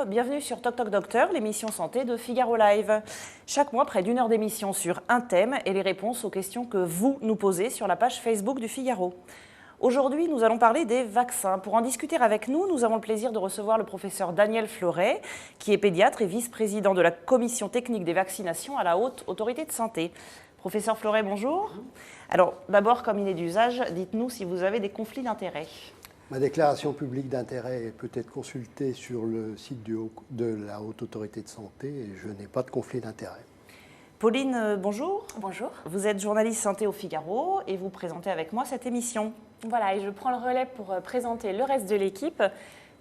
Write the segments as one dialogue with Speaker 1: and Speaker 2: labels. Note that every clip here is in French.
Speaker 1: bienvenue sur Toc Toc Docteur, l'émission santé de Figaro Live. Chaque mois, près d'1 heure d'émission sur un thème et les réponses aux questions que vous nous posez sur la page Facebook du Figaro. Aujourd'hui, nous allons parler des vaccins. Pour en discuter avec nous, nous avons le plaisir de recevoir le professeur Daniel Floret, qui est pédiatre et vice-président de la commission technique des vaccinations à la Haute Autorité de Santé. Professeur Floret, bonjour. Alors, d'abord, comme il est d'usage, dites-nous si vous avez des conflits d'intérêts.
Speaker 2: Ma déclaration publique d'intérêt peut être consultée sur le site de la Haute Autorité de Santé et je n'ai pas de conflit d'intérêt.
Speaker 1: Pauline, bonjour.
Speaker 3: Bonjour.
Speaker 1: Vous êtes journaliste santé au Figaro et vous présentez avec moi cette émission.
Speaker 3: Voilà, et je prends le relais pour présenter le reste de l'équipe.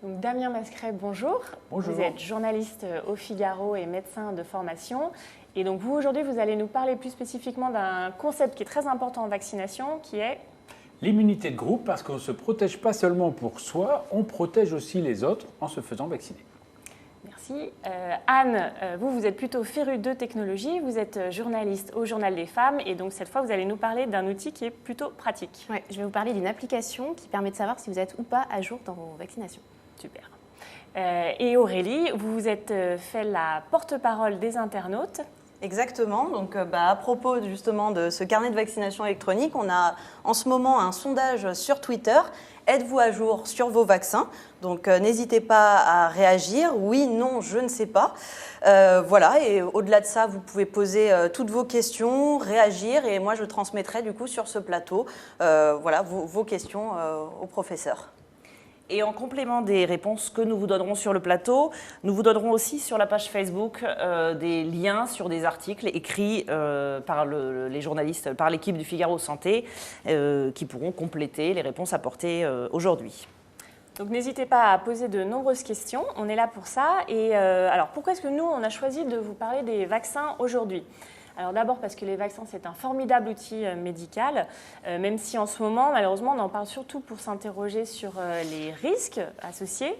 Speaker 3: Donc, Damien Mascret, bonjour.
Speaker 4: Bonjour.
Speaker 3: Vous êtes journaliste au Figaro et médecin de formation. Et donc vous, aujourd'hui, vous allez nous parler plus spécifiquement d'un concept qui est très important en vaccination, qui est
Speaker 4: l'immunité de groupe, parce qu'on ne se protège pas seulement pour soi, on protège aussi les autres en se faisant vacciner.
Speaker 3: Merci. Anne, vous êtes plutôt férue de technologie, vous êtes journaliste au Journal des femmes et donc cette fois vous allez nous parler d'un outil qui est plutôt pratique.
Speaker 5: Ouais, je vais vous parler d'une application qui permet de savoir si vous êtes ou pas à jour dans vos vaccinations.
Speaker 3: Super. Et Aurélie, vous vous êtes fait la porte-parole des internautes.
Speaker 6: Exactement. Donc, à propos justement de ce carnet de vaccination électronique, on a en ce moment un sondage sur Twitter. Êtes-vous à jour sur vos vaccins? Donc, n'hésitez pas à réagir. Oui, non, je ne sais pas. Voilà. Et au-delà de ça, vous pouvez poser toutes vos questions, réagir. Et moi, je transmettrai du coup sur ce plateau voilà, vos questions au professeur.
Speaker 1: Et en complément des réponses que nous vous donnerons sur le plateau, nous vous donnerons aussi sur la page Facebook des liens sur des articles écrits par les journalistes, par l'équipe du Figaro Santé, qui pourront compléter les réponses apportées aujourd'hui.
Speaker 3: Donc n'hésitez pas à poser de nombreuses questions, on est là pour ça. Et alors pourquoi est-ce que nous, on a choisi de vous parler des vaccins aujourd'hui ? Alors d'abord parce que les vaccins, c'est un formidable outil médical, même si en ce moment, malheureusement, on en parle surtout pour s'interroger sur les risques associés.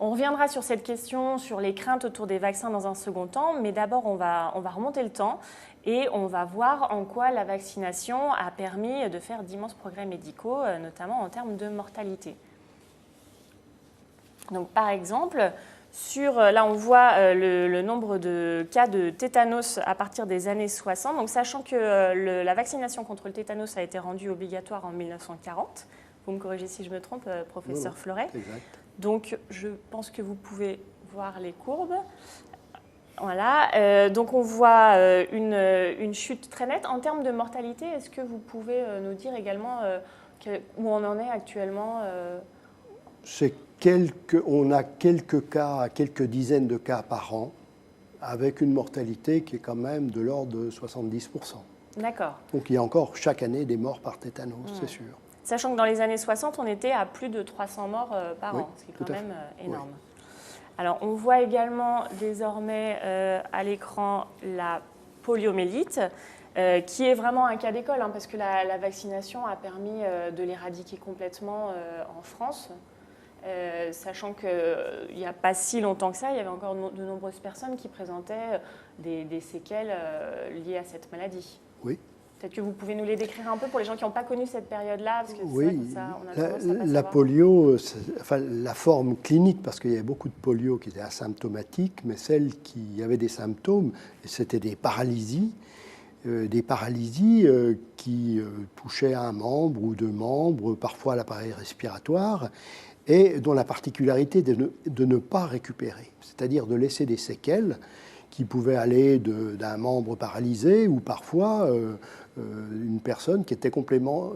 Speaker 3: On reviendra sur cette question, sur les craintes autour des vaccins dans un second temps, mais d'abord, on va remonter le temps et on va voir en quoi la vaccination a permis de faire d'immenses progrès médicaux, notamment en termes de mortalité. Donc par exemple, là, on voit le nombre de cas de tétanos à partir des années 60. Donc, sachant que la vaccination contre le tétanos a été rendue obligatoire en 1940. Vous me corrigez si je me trompe, professeur Floret.
Speaker 2: Exact.
Speaker 3: Donc, je pense que vous pouvez voir les courbes. Voilà. Donc, on voit une chute très nette. En termes de mortalité, est-ce que vous pouvez nous dire également où on en est actuellement
Speaker 2: On a quelques cas, quelques dizaines de cas par an, avec une mortalité qui est quand même de l'ordre de 70%.
Speaker 3: D'accord.
Speaker 2: Donc il y a encore chaque année des morts par tétanos, c'est sûr.
Speaker 3: Sachant que dans les années 60, on était à plus de 300 morts par an, ce qui est quand même énorme. Oui. Alors, on voit également désormais à l'écran la poliomyélite, qui est vraiment un cas d'école, parce que la vaccination a permis de l'éradiquer complètement en France. Sachant qu'il n'y a pas si longtemps que ça, il y avait encore de nombreuses personnes qui présentaient des séquelles liées à cette maladie.
Speaker 2: Oui.
Speaker 3: Peut-être que vous pouvez nous les décrire un peu pour les gens qui n'ont pas connu cette période-là, parce que
Speaker 2: oui,
Speaker 3: ça, on a tendance à pas
Speaker 2: la
Speaker 3: savoir.
Speaker 2: polio, la forme clinique, parce qu'il y avait beaucoup de polio qui étaient asymptomatiques, mais celles qui avaient des symptômes, c'était des paralysies qui touchaient un membre ou deux membres, parfois l'appareil respiratoire, et dont la particularité de ne pas récupérer, c'est-à-dire de laisser des séquelles qui pouvaient aller d'un membre paralysé ou parfois une personne qui était complètement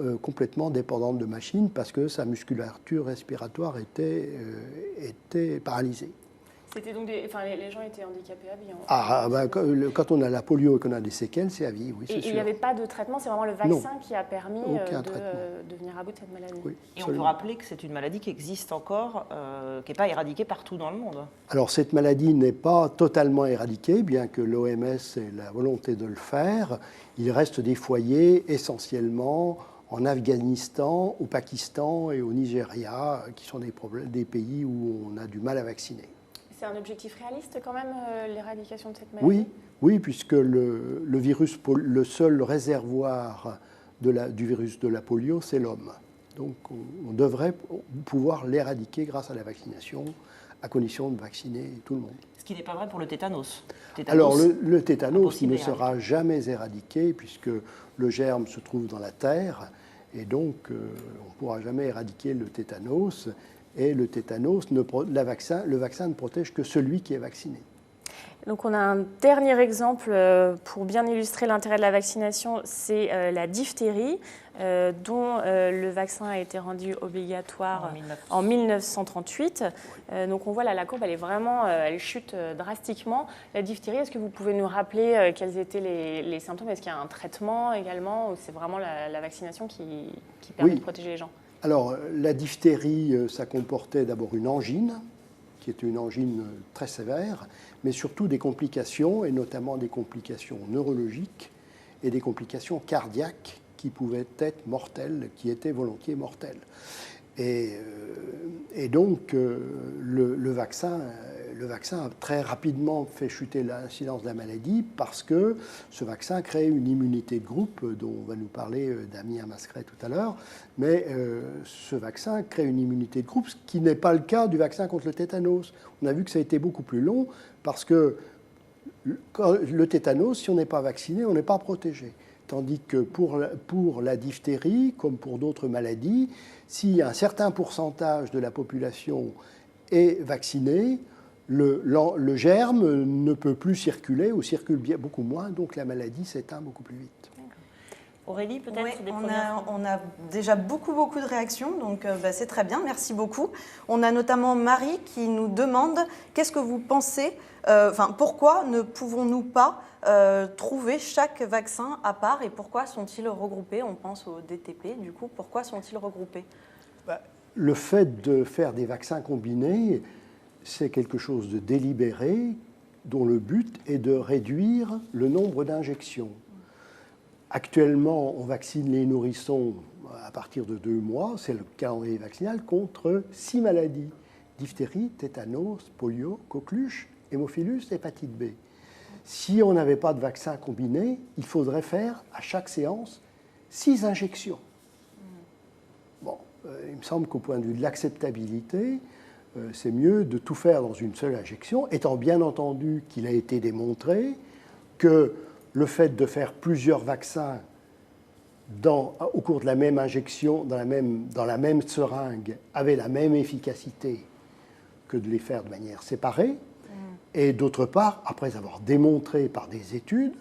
Speaker 2: dépendante de machines parce que sa musculature respiratoire était paralysée.
Speaker 3: C'était donc les gens étaient handicapés à vie.
Speaker 2: Quand on a la polio et qu'on a des séquelles, c'est à vie, oui, c'est sûr.
Speaker 3: Et il n'y avait pas de traitement, c'est vraiment le vaccin qui a permis de venir à bout de cette maladie.
Speaker 2: Oui,
Speaker 1: et on peut rappeler que c'est une maladie qui existe encore, qui n'est pas éradiquée partout dans le monde.
Speaker 2: Alors cette maladie n'est pas totalement éradiquée, bien que l'OMS ait la volonté de le faire. Il reste des foyers essentiellement en Afghanistan, au Pakistan et au Nigeria, qui sont des pays où on a du mal à vacciner.
Speaker 3: C'est un objectif réaliste quand même, l'éradication de cette maladie?
Speaker 2: Oui, puisque le virus, le seul réservoir du virus de la polio, c'est l'homme. Donc on devrait pouvoir l'éradiquer grâce à la vaccination à condition de vacciner tout le monde.
Speaker 1: Ce qui n'est pas vrai pour le tétanos.
Speaker 2: Alors le tétanos
Speaker 1: impossible
Speaker 2: ne
Speaker 1: à
Speaker 2: sera jamais éradiqué puisque le germe se trouve dans la terre et donc on ne pourra jamais éradiquer le tétanos. Et le tétanos, le vaccin ne protège que celui qui est vacciné.
Speaker 3: Donc on a un dernier exemple pour bien illustrer l'intérêt de la vaccination, c'est la diphtérie, dont le vaccin a été rendu obligatoire en 1938. Donc on voit là, la courbe, elle chute drastiquement. La diphtérie, est-ce que vous pouvez nous rappeler quels étaient les symptômes? Est-ce qu'il y a un traitement également, ou c'est vraiment la vaccination qui permet de protéger les gens?
Speaker 2: Alors la diphtérie, ça comportait d'abord une angine, qui est une angine très sévère, mais surtout des complications, et notamment des complications neurologiques et des complications cardiaques qui pouvaient être mortelles, qui étaient volontiers mortelles. Et donc, le vaccin a très rapidement fait chuter l'incidence de la maladie parce que ce vaccin crée une immunité de groupe, dont va nous parler Damien Mascret tout à l'heure. Mais ce vaccin crée une immunité de groupe, ce qui n'est pas le cas du vaccin contre le tétanos. On a vu que ça a été beaucoup plus long parce que le tétanos, si on n'est pas vacciné, on n'est pas protégé. Tandis que pour la diphtérie, comme pour d'autres maladies, si un certain pourcentage de la population est vacciné, le germe ne peut plus circuler ou circule beaucoup moins, donc la maladie s'éteint beaucoup plus vite.
Speaker 1: Aurélie, peut-être
Speaker 6: Oui, on a déjà beaucoup de réactions, donc c'est très bien, merci beaucoup. On a notamment Marie qui nous demande qu'est-ce que vous pensez, pourquoi ne pouvons-nous pas trouver chaque vaccin à part et pourquoi sont-ils regroupés? On pense au DTP, du coup, pourquoi sont-ils regroupés?
Speaker 2: Le fait de faire des vaccins combinés, c'est quelque chose de délibéré dont le but est de réduire le nombre d'injections. Actuellement, on vaccine les nourrissons à partir de 2 mois, c'est le calendrier vaccinal, contre 6 maladies: diphtérie, tétanos, polio, coqueluche, hémophilus, hépatite B. Si on n'avait pas de vaccin combiné, il faudrait faire à chaque séance 6 injections. Bon, il me semble qu'au point de vue de l'acceptabilité, c'est mieux de tout faire dans une seule injection, étant bien entendu qu'il a été démontré que le fait de faire plusieurs vaccins au cours de la même injection, dans la même seringue, avait la même efficacité que de les faire de manière séparée. Et d'autre part, après avoir démontré par des études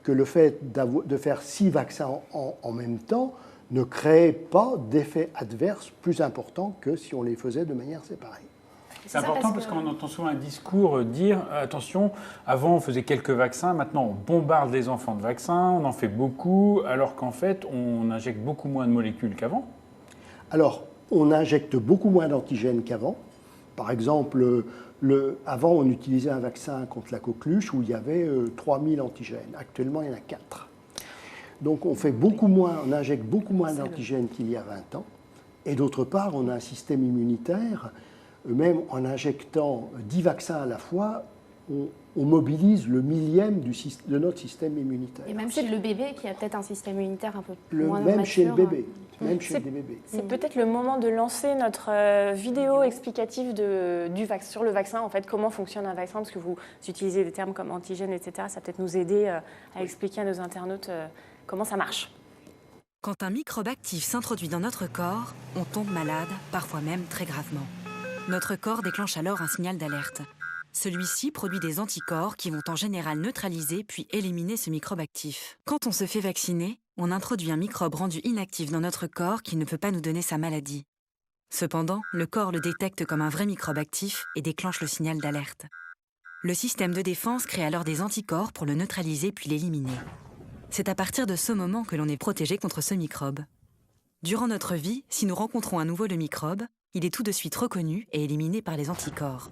Speaker 2: que le fait de faire 6 vaccins en même temps ne créait pas d'effet adverse plus important que si on les faisait de manière séparée.
Speaker 4: C'est important parce qu'on entend souvent un discours dire attention, avant on faisait quelques vaccins, maintenant on bombarde les enfants de vaccins, on en fait beaucoup, alors qu'en fait on injecte beaucoup moins de molécules qu'avant.
Speaker 2: Alors, on injecte beaucoup moins d'antigènes qu'avant. Par exemple, avant on utilisait un vaccin contre la coqueluche où il y avait 3000 antigènes. Actuellement, il y en a 4. Donc on injecte beaucoup moins d'antigènes qu'il y a 20 ans. Et d'autre part, on a un système immunitaire. Même en injectant 10 vaccins à la fois, on mobilise le millième de notre système immunitaire.
Speaker 5: Et même chez le bébé qui a peut-être un système immunitaire un peu moins mature.
Speaker 2: Même chez le bébé. Même chez des bébés.
Speaker 3: C'est peut-être le moment de lancer notre vidéo explicative sur le vaccin, en fait, comment fonctionne un vaccin, parce que vous utilisez des termes comme antigènes, etc. Ça va peut-être nous aider à expliquer à nos internautes comment ça marche.
Speaker 7: Quand un microbe actif s'introduit dans notre corps, on tombe malade, parfois même très gravement. Notre corps déclenche alors un signal d'alerte. Celui-ci produit des anticorps qui vont en général neutraliser puis éliminer ce microbe actif. Quand on se fait vacciner, on introduit un microbe rendu inactif dans notre corps qui ne peut pas nous donner sa maladie. Cependant, le corps le détecte comme un vrai microbe actif et déclenche le signal d'alerte. Le système de défense crée alors des anticorps pour le neutraliser puis l'éliminer. C'est à partir de ce moment que l'on est protégé contre ce microbe. Durant notre vie, si nous rencontrons à nouveau le microbe, il est tout de suite reconnu et éliminé par les anticorps.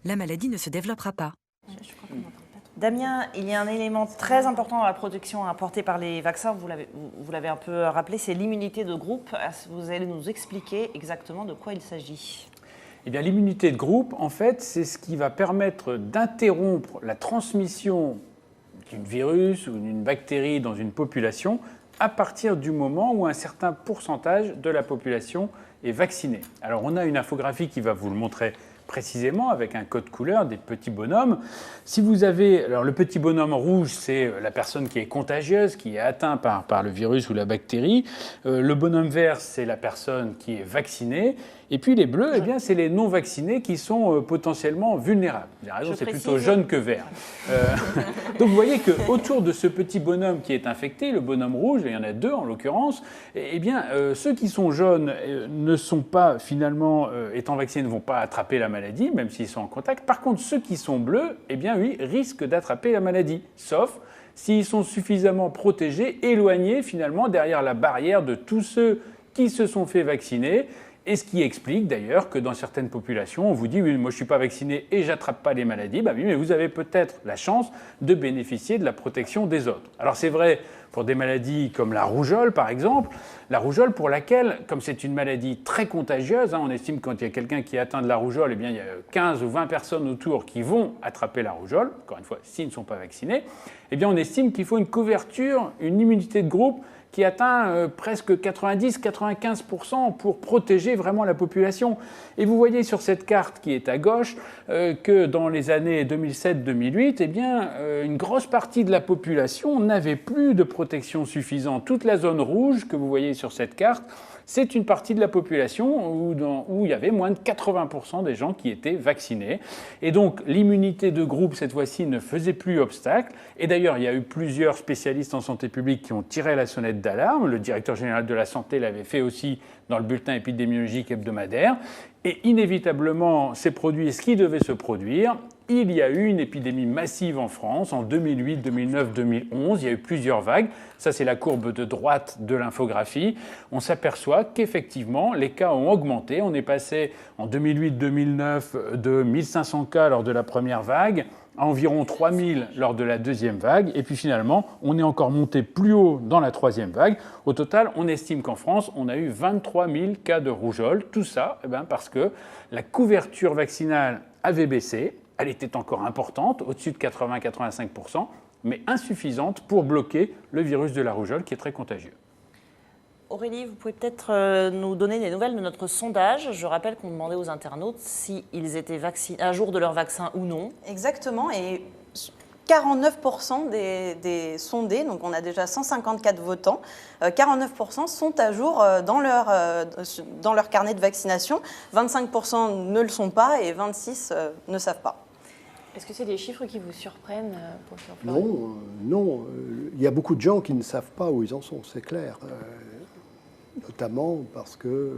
Speaker 7: La maladie ne se développera pas.
Speaker 1: Damien, il y a un élément très important dans la protection apportée par les vaccins, vous l'avez un peu rappelé, c'est l'immunité de groupe. Vous allez nous expliquer exactement de quoi il s'agit.
Speaker 4: Eh bien, l'immunité de groupe, en fait, c'est ce qui va permettre d'interrompre la transmission d'un virus ou d'une bactérie dans une population à partir du moment où un certain pourcentage de la population est vaccinée. Alors, on a une infographie qui va vous le montrer précisément avec un code couleur, des petits bonhommes. Si vous avez, alors le petit bonhomme rouge, c'est la personne qui est contagieuse, qui est atteinte par le virus ou la bactérie. Le bonhomme vert, c'est la personne qui est vaccinée. Et puis les bleus, eh bien, c'est les non-vaccinés qui sont potentiellement vulnérables. Vous avez raison, c'est plutôt jaune que vert. Donc vous voyez qu'autour de ce petit bonhomme qui est infecté, le bonhomme rouge, il y en a 2 en l'occurrence, eh bien, ceux qui sont jaunes ne sont pas, finalement, étant vaccinés, ne vont pas attraper la maladie, même s'ils sont en contact. Par contre, ceux qui sont bleus, eh bien, oui, risquent d'attraper la maladie, sauf s'ils sont suffisamment protégés, éloignés, finalement, derrière la barrière de tous ceux qui se sont fait vacciner. Et ce qui explique d'ailleurs que dans certaines populations, on vous dit « oui, moi je ne suis pas vacciné et je n'attrape pas les maladies ». Bah oui, mais vous avez peut-être la chance de bénéficier de la protection des autres. Alors c'est vrai pour des maladies comme la rougeole par exemple, la rougeole pour laquelle, comme c'est une maladie très contagieuse, on estime que quand il y a quelqu'un qui est atteint de la rougeole, eh bien, il y a 15 ou 20 personnes autour qui vont attraper la rougeole, encore une fois, s'ils ne sont pas vaccinés, eh bien, on estime qu'il faut une couverture, une immunité de groupe qui atteint presque 90-95% pour protéger vraiment la population. Et vous voyez sur cette carte qui est à gauche que dans les années 2007-2008, eh bien, une grosse partie de la population n'avait plus de protection suffisante. Toute la zone rouge que vous voyez sur cette carte, c'est une partie de la population où il y avait moins de 80% des gens qui étaient vaccinés. Et donc l'immunité de groupe, cette fois-ci, ne faisait plus obstacle. Et d'ailleurs, il y a eu plusieurs spécialistes en santé publique qui ont tiré la sonnette d'alarme. Le directeur général de la santé l'avait fait aussi dans le bulletin épidémiologique hebdomadaire. Et inévitablement, s'est produit ce qui devait se produire. Il y a eu une épidémie massive en France en 2008, 2009, 2011. Il y a eu plusieurs vagues. Ça, c'est la courbe de droite de l'infographie. On s'aperçoit qu'effectivement, les cas ont augmenté. On est passé en 2008-2009 de 1500 cas lors de la première vague à environ 3000 lors de la deuxième vague. Et puis finalement, on est encore monté plus haut dans la troisième vague. Au total, on estime qu'en France, on a eu 23 000 cas de rougeole. Tout ça parce que la couverture vaccinale avait baissé. Elle était encore importante, au-dessus de 80-85%, mais insuffisante pour bloquer le virus de la rougeole qui est très contagieux.
Speaker 1: Aurélie, vous pouvez peut-être nous donner des nouvelles de notre sondage. Je rappelle qu'on demandait aux internautes s'ils étaient à jour de leur vaccin ou non.
Speaker 6: Exactement, et 49% des sondés, donc on a déjà 154 votants, 49% sont à jour dans leur carnet de vaccination, 25% ne le sont pas et 26% ne savent pas.
Speaker 3: Est-ce que c'est des chiffres qui vous surprennent, professeur
Speaker 2: Fleuret ? Non. Il y a beaucoup de gens qui ne savent pas où ils en sont, c'est clair. Notamment parce que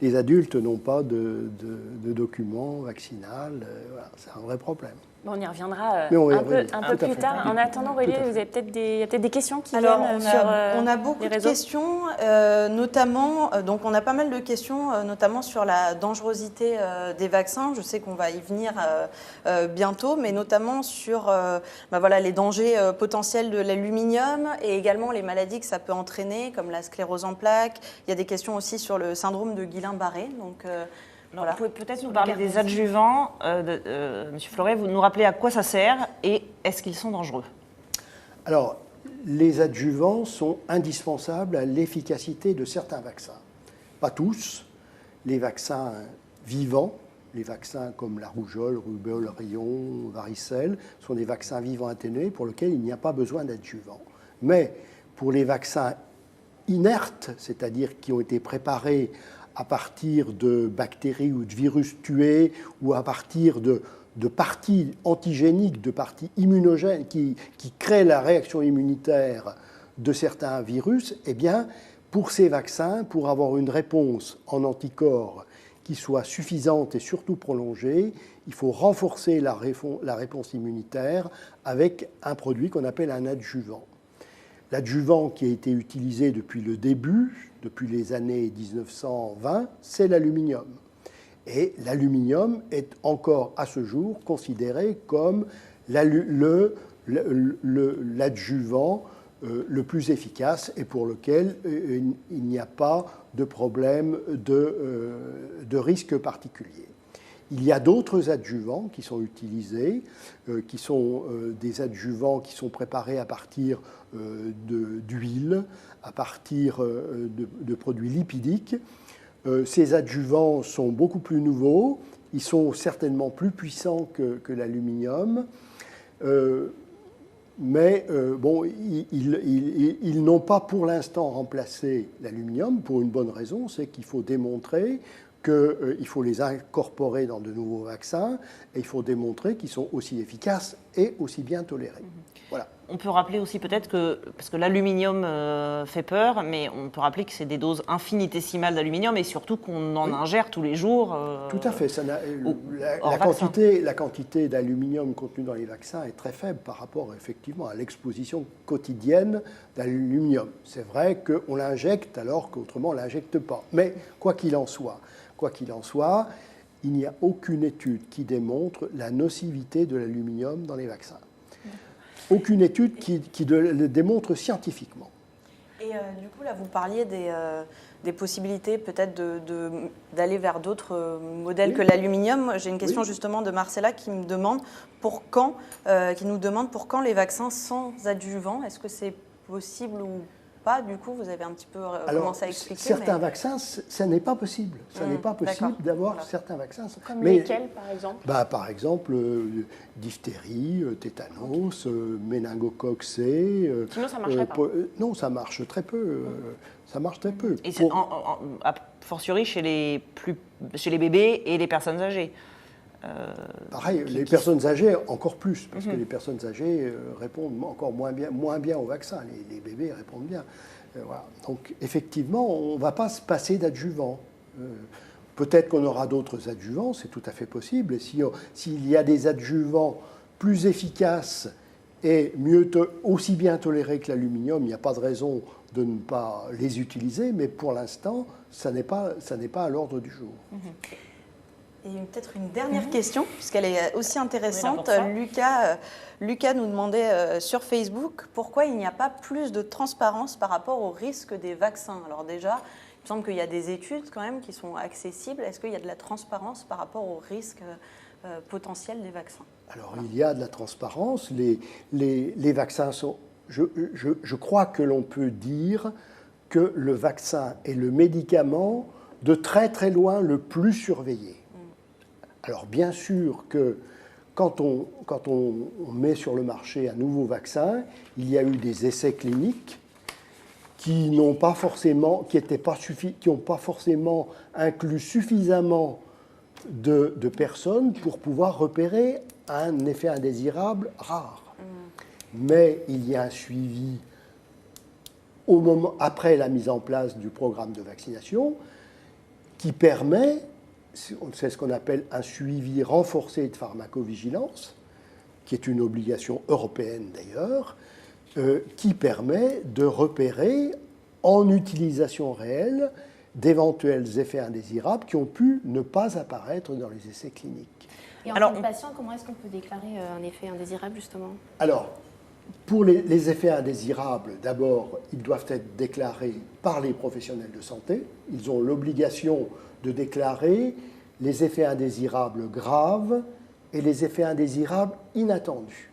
Speaker 2: les adultes n'ont pas de documents vaccinal. Voilà, c'est un vrai problème.
Speaker 3: On y reviendra un peu plus tard. En attendant, Aurélie, il y a peut-être des questions qui viennent
Speaker 6: on a beaucoup de questions, notamment, donc on a pas mal de questions, notamment sur la dangerosité des vaccins. Je sais qu'on va y venir bientôt, mais notamment sur les dangers potentiels de l'aluminium et également les maladies que ça peut entraîner, comme la sclérose en plaques. Il y a des questions aussi sur le syndrome de Guillain-Barré. Donc,
Speaker 1: alors, vous pouvez peut-être nous parler des adjuvants. Monsieur Fleuret, vous nous rappelez à quoi ça sert et est-ce qu'ils sont dangereux ?
Speaker 2: Alors, les adjuvants sont indispensables à l'efficacité de certains vaccins. Pas tous. Les vaccins vivants, les vaccins comme la rougeole, rubéole, rayon, varicelle, sont des vaccins vivants atténués pour lesquels il n'y a pas besoin d'adjuvants. Mais pour les vaccins inertes, c'est-à-dire qui ont été préparés à partir de bactéries ou de virus tués ou à partir de parties antigéniques, de parties immunogènes qui créent la réaction immunitaire de certains virus, eh bien, pour ces vaccins, pour avoir une réponse en anticorps qui soit suffisante et surtout prolongée, il faut renforcer la réponse immunitaire avec un produit qu'on appelle un adjuvant. L'adjuvant qui a été utilisé depuis le début, depuis les années 1920, c'est l'aluminium. Et l'aluminium est encore à ce jour considéré comme l'adjuvant le plus efficace et pour lequel il n'y a pas de problème de risque particulier. Il y a d'autres adjuvants qui sont utilisés, qui sont des adjuvants qui sont préparés à partir d'huile, à partir de produits lipidiques. Ces adjuvants sont beaucoup plus nouveaux, ils sont certainement plus puissants que l'aluminium, mais bon, ils n'ont pas pour l'instant remplacé l'aluminium pour une bonne raison, c'est qu'il faut démontrer qu'il faut les incorporer dans de nouveaux vaccins et il faut démontrer qu'ils sont aussi efficaces et aussi bien tolérés. Voilà.
Speaker 1: On peut rappeler aussi peut-être que, parce que l'aluminium fait peur, mais on peut rappeler que c'est des doses infinitésimales d'aluminium et surtout qu'on en ingère tous les jours.
Speaker 2: Tout à fait. La quantité d'aluminium contenue dans les vaccins est très faible par rapport effectivement à l'exposition quotidienne d'aluminium. C'est vrai qu'on l'injecte alors qu'autrement on ne l'injecte pas. Mais quoi qu'il en soit, il n'y a aucune étude qui démontre la nocivité de l'aluminium dans les vaccins. Aucune étude qui le démontre scientifiquement.
Speaker 6: Et du coup, là, vous parliez des possibilités peut-être d'aller vers d'autres modèles que l'aluminium. J'ai une question justement de Marcella qui nous demande pour quand les vaccins sans adjuvant. Est-ce que c'est possible ou pas? Du coup, vous avez un petit peu commencé à expliquer.
Speaker 2: Certains vaccins, ça n'est pas possible. Ça n'est pas possible d'avoir certains vaccins.
Speaker 3: Comme lesquels, par exemple?
Speaker 2: Par exemple, diphtérie, tétanos, méningocoque C.
Speaker 3: Sinon, ça ne marcherait pas?
Speaker 2: Non, ça marche très peu. Ça marche très peu.
Speaker 1: Et c'est a fortiori chez les bébés et les personnes âgées.
Speaker 2: Pareil, les personnes âgées encore plus, parce que les personnes âgées répondent encore moins bien au vaccin. Les bébés répondent bien. Voilà. Donc effectivement, on ne va pas se passer d'adjuvants. Peut-être qu'on aura d'autres adjuvants, c'est tout à fait possible. Et s'il y a des adjuvants plus efficaces et aussi bien tolérés que l'aluminium, il n'y a pas de raison de ne pas les utiliser, mais pour l'instant, ça n'est pas à l'ordre du jour.
Speaker 6: Et peut-être une dernière question, puisqu'elle est aussi intéressante. Lucas nous demandait sur Facebook pourquoi il n'y a pas plus de transparence par rapport au risque des vaccins. Alors déjà, il me semble qu'il y a des études quand même qui sont accessibles. Est-ce qu'il y a de la transparence par rapport au risque potentiel des vaccins?
Speaker 2: Alors il y a de la transparence. Les vaccins sont... Je crois que l'on peut dire que le vaccin est le médicament de très très loin le plus surveillé. Alors bien sûr que quand on met sur le marché un nouveau vaccin, il y a eu des essais cliniques qui n'ont pas forcément inclus suffisamment de personnes pour pouvoir repérer un effet indésirable rare. Mais il y a un suivi après la mise en place du programme de vaccination qui permet... C'est ce qu'on appelle un suivi renforcé de pharmacovigilance, qui est une obligation européenne d'ailleurs, qui permet de repérer en utilisation réelle d'éventuels effets indésirables qui ont pu ne pas apparaître dans les essais cliniques.
Speaker 5: Et en tant que patient, comment est-ce qu'on peut déclarer un effet indésirable justement?
Speaker 2: Alors, pour les effets indésirables, d'abord, ils doivent être déclarés par les professionnels de santé. Ils ont l'obligation de déclarer les effets indésirables graves et les effets indésirables inattendus.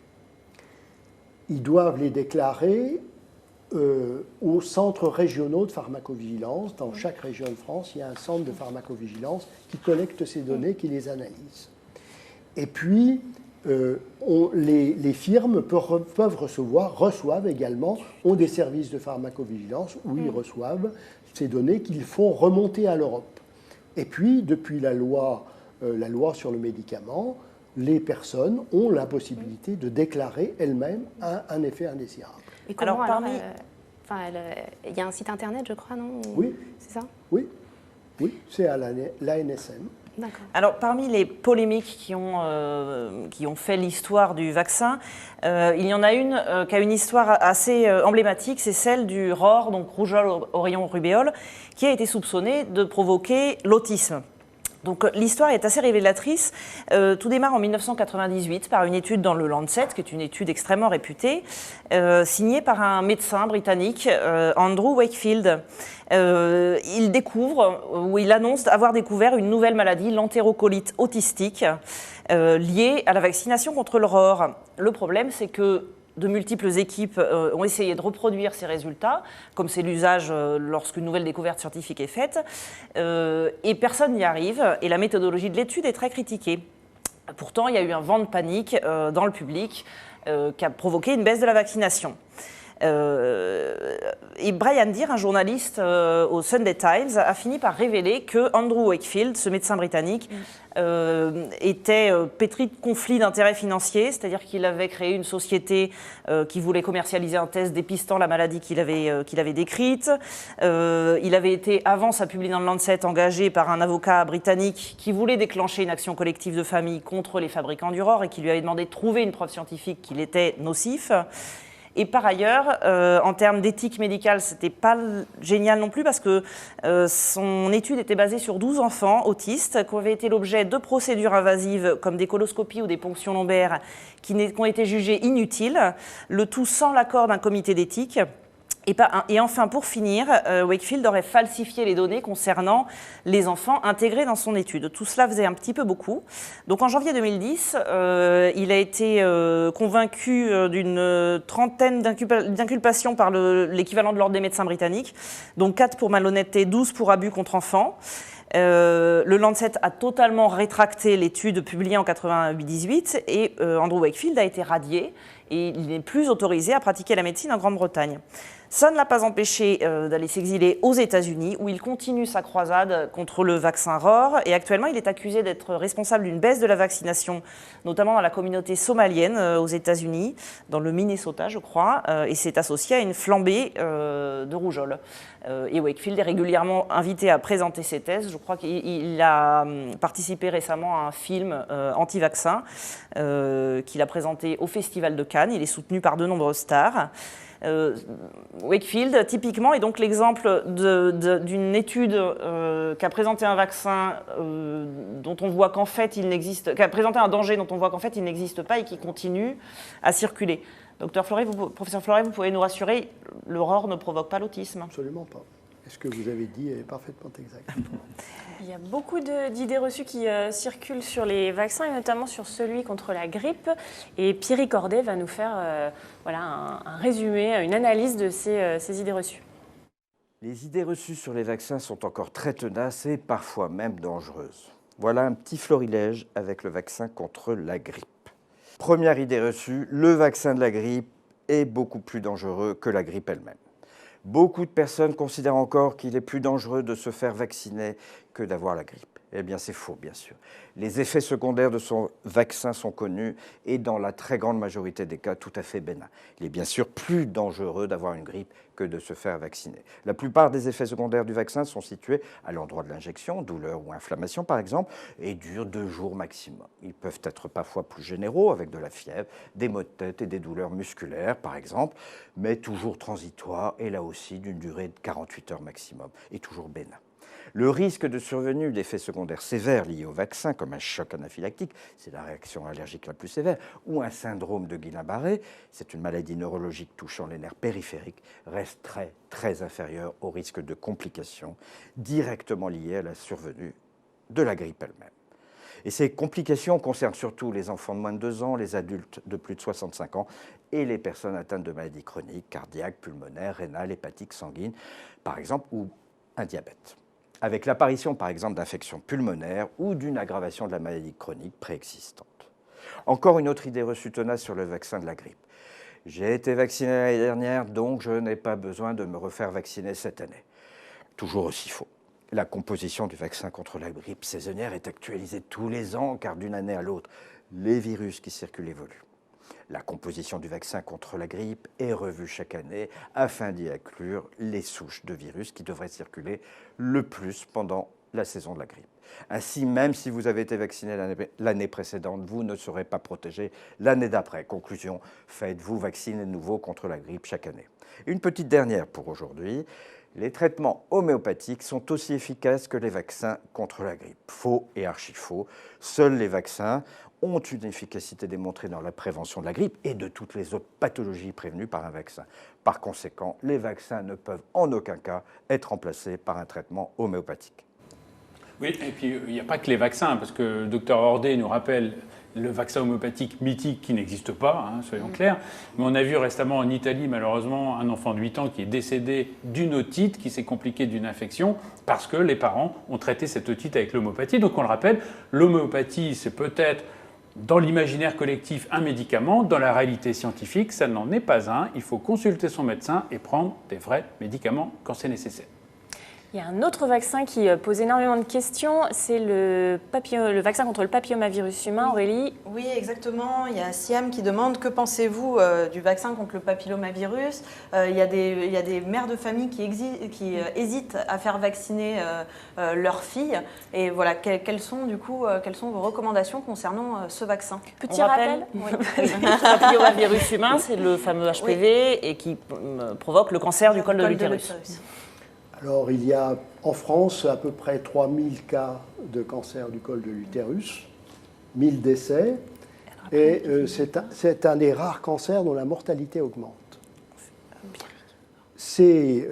Speaker 2: Ils doivent les déclarer aux centres régionaux de pharmacovigilance. Dans chaque région de France, il y a un centre de pharmacovigilance qui collecte ces données, qui les analyse. Et puis, les firmes reçoivent également, ont des services de pharmacovigilance où ils reçoivent ces données qu'ils font remonter à l'Europe. Et puis, depuis la loi sur le médicament, les personnes ont la possibilité de déclarer elles-mêmes un effet indésirable.
Speaker 5: Et comment il y a un site internet, je crois, non?
Speaker 2: Oui.
Speaker 5: C'est ça?
Speaker 2: Oui, c'est à l'ANSM.
Speaker 1: Alors, parmi les polémiques qui ont fait l'histoire du vaccin, il y en a une qui a une histoire assez emblématique, c'est celle du ROR, donc rougeole, oreillon, rubéole, qui a été soupçonnée de provoquer l'autisme. Donc l'histoire est assez révélatrice. Tout démarre en 1998 par une étude dans le Lancet, qui est une étude extrêmement réputée, signée par un médecin britannique, Andrew Wakefield. Il annonce avoir découvert une nouvelle maladie, l'entérocolite autistique, liée à la vaccination contre le ROR. Le problème, c'est que de multiples équipes ont essayé de reproduire ces résultats, comme c'est l'usage lorsqu'une nouvelle découverte scientifique est faite, et personne n'y arrive, et la méthodologie de l'étude est très critiquée. Pourtant, il y a eu un vent de panique dans le public qui a provoqué une baisse de la vaccination. Et Brian Deer, un journaliste au Sunday Times, a fini par révéler que Andrew Wakefield, ce médecin britannique, était pétri de conflits d'intérêts financiers, c'est-à-dire qu'il avait créé une société qui voulait commercialiser un test dépistant la maladie qu'il avait décrite. Il avait été, avant sa publiée dans le Lancet, engagé par un avocat britannique qui voulait déclencher une action collective de famille contre les fabricants d'Uror et qui lui avait demandé de trouver une preuve scientifique qu'il était nocif. Et par ailleurs, en termes d'éthique médicale, c'était pas génial non plus parce que son étude était basée sur 12 enfants autistes qui avaient été l'objet de procédures invasives comme des coloscopies ou des ponctions lombaires qui ont été jugées inutiles, le tout sans l'accord d'un comité d'éthique. Et enfin, pour finir, Wakefield aurait falsifié les données concernant les enfants intégrés dans son étude. Tout cela faisait un petit peu beaucoup. Donc en janvier 2010, il a été convaincu d'une trentaine d'inculpations par l'équivalent de l'Ordre des médecins britanniques, donc 4 pour malhonnêteté, 12 pour abus contre enfants. Le Lancet a totalement rétracté l'étude publiée en 98 et Andrew Wakefield a été radié et il n'est plus autorisé à pratiquer la médecine en Grande-Bretagne. Ça ne l'a pas empêché d'aller s'exiler aux États-Unis où il continue sa croisade contre le vaccin ROR et actuellement il est accusé d'être responsable d'une baisse de la vaccination, notamment dans la communauté somalienne aux États-Unis, dans le Minnesota je crois, et c'est associé à une flambée de rougeole. Et Wakefield est régulièrement invité à présenter ses thèses. Je crois qu'il a participé récemment à un film anti-vaccin qu'il a présenté au Festival de Cannes. Il est soutenu par de nombreuses stars. Wakefield, typiquement, est donc l'exemple d'une étude qui a présenté un vaccin dont on voit qu'en fait il n'existe, qui a présenté un danger dont on voit qu'en fait il n'existe pas et qui continue à circuler. Professeur Fleuret, vous pouvez nous rassurer, le ROR ne provoque pas l'autisme?
Speaker 2: Absolument pas. Ce que vous avez dit est parfaitement exact.
Speaker 3: Il y a beaucoup d'idées reçues qui circulent sur les vaccins et notamment sur celui contre la grippe. Et Pierry Cordet va nous faire un résumé, une analyse de ces idées reçues.
Speaker 8: Les idées reçues sur les vaccins sont encore très tenaces et parfois même dangereuses. Voilà un petit florilège avec le vaccin contre la grippe. Première idée reçue, le vaccin de la grippe est beaucoup plus dangereux que la grippe elle-même. Beaucoup de personnes considèrent encore qu'il est plus dangereux de se faire vacciner que d'avoir la grippe. Eh bien, c'est faux, bien sûr. Les effets secondaires de son vaccin sont connus et dans la très grande majorité des cas, tout à fait bénins. Il est bien sûr plus dangereux d'avoir une grippe que de se faire vacciner. La plupart des effets secondaires du vaccin sont situés à l'endroit de l'injection, douleur ou inflammation par exemple, et durent 2 jours maximum. Ils peuvent être parfois plus généraux avec de la fièvre, des maux de tête et des douleurs musculaires par exemple, mais toujours transitoires et là aussi d'une durée de 48 heures maximum et toujours bénins. Le risque de survenue d'effets secondaires sévères liés au vaccin, comme un choc anaphylactique, c'est la réaction allergique la plus sévère, ou un syndrome de Guillain-Barré, c'est une maladie neurologique touchant les nerfs périphériques, reste très, très inférieur au risque de complications directement liées à la survenue de la grippe elle-même. Et ces complications concernent surtout les enfants de moins de 2 ans, les adultes de plus de 65 ans et les personnes atteintes de maladies chroniques, cardiaques, pulmonaires, rénales, hépatiques, sanguines, par exemple, ou un diabète, avec l'apparition par exemple d'infections pulmonaires ou d'une aggravation de la maladie chronique préexistante. Encore une autre idée reçue tenace sur le vaccin de la grippe. J'ai été vacciné l'année dernière, donc je n'ai pas besoin de me refaire vacciner cette année. Toujours aussi faux. La composition du vaccin contre la grippe saisonnière est actualisée tous les ans, car d'une année à l'autre, les virus qui circulent évoluent. La composition du vaccin contre la grippe est revue chaque année afin d'y inclure les souches de virus qui devraient circuler le plus pendant la saison de la grippe. Ainsi, même si vous avez été vacciné l'année précédente, vous ne serez pas protégé l'année d'après. Conclusion, faites-vous vacciner de nouveau contre la grippe chaque année. Une petite dernière pour aujourd'hui. Les traitements homéopathiques sont aussi efficaces que les vaccins contre la grippe. Faux et archi-faux. Seuls les vaccins ont une efficacité démontrée dans la prévention de la grippe et de toutes les autres pathologies prévenues par un vaccin. Par conséquent, les vaccins ne peuvent en aucun cas être remplacés par un traitement homéopathique.
Speaker 4: Oui, et puis il n'y a pas que les vaccins, parce que le docteur Ordet nous rappelle le vaccin homéopathique mythique qui n'existe pas, hein, soyons clairs. Mais on a vu récemment en Italie, malheureusement, un enfant de 8 ans qui est décédé d'une otite, qui s'est compliqué d'une infection, parce que les parents ont traité cette otite avec l'homéopathie. Donc on le rappelle, l'homéopathie, c'est peut-être dans l'imaginaire collectif un médicament, dans la réalité scientifique, ça n'en est pas un. Il faut consulter son médecin et prendre des vrais médicaments quand c'est nécessaire.
Speaker 3: Il y a un autre vaccin qui pose énormément de questions, c'est le vaccin contre le papillomavirus humain, Aurélie.
Speaker 6: Oui, exactement. Il y a Siam qui demande que pensez-vous du vaccin contre le papillomavirus. Il y a des mères de famille qui hésitent à faire vacciner leurs filles. Et voilà, quelles sont vos recommandations concernant ce vaccin?
Speaker 3: Petit rappel.
Speaker 1: Oui. Le papillomavirus humain, c'est le fameux HPV et qui provoque le cancer du col de l'utérus.
Speaker 2: Alors, il y a en France à peu près 3000 cas de cancer du col de l'utérus, 1000 décès, et c'est un des rares cancers dont la mortalité augmente. Ces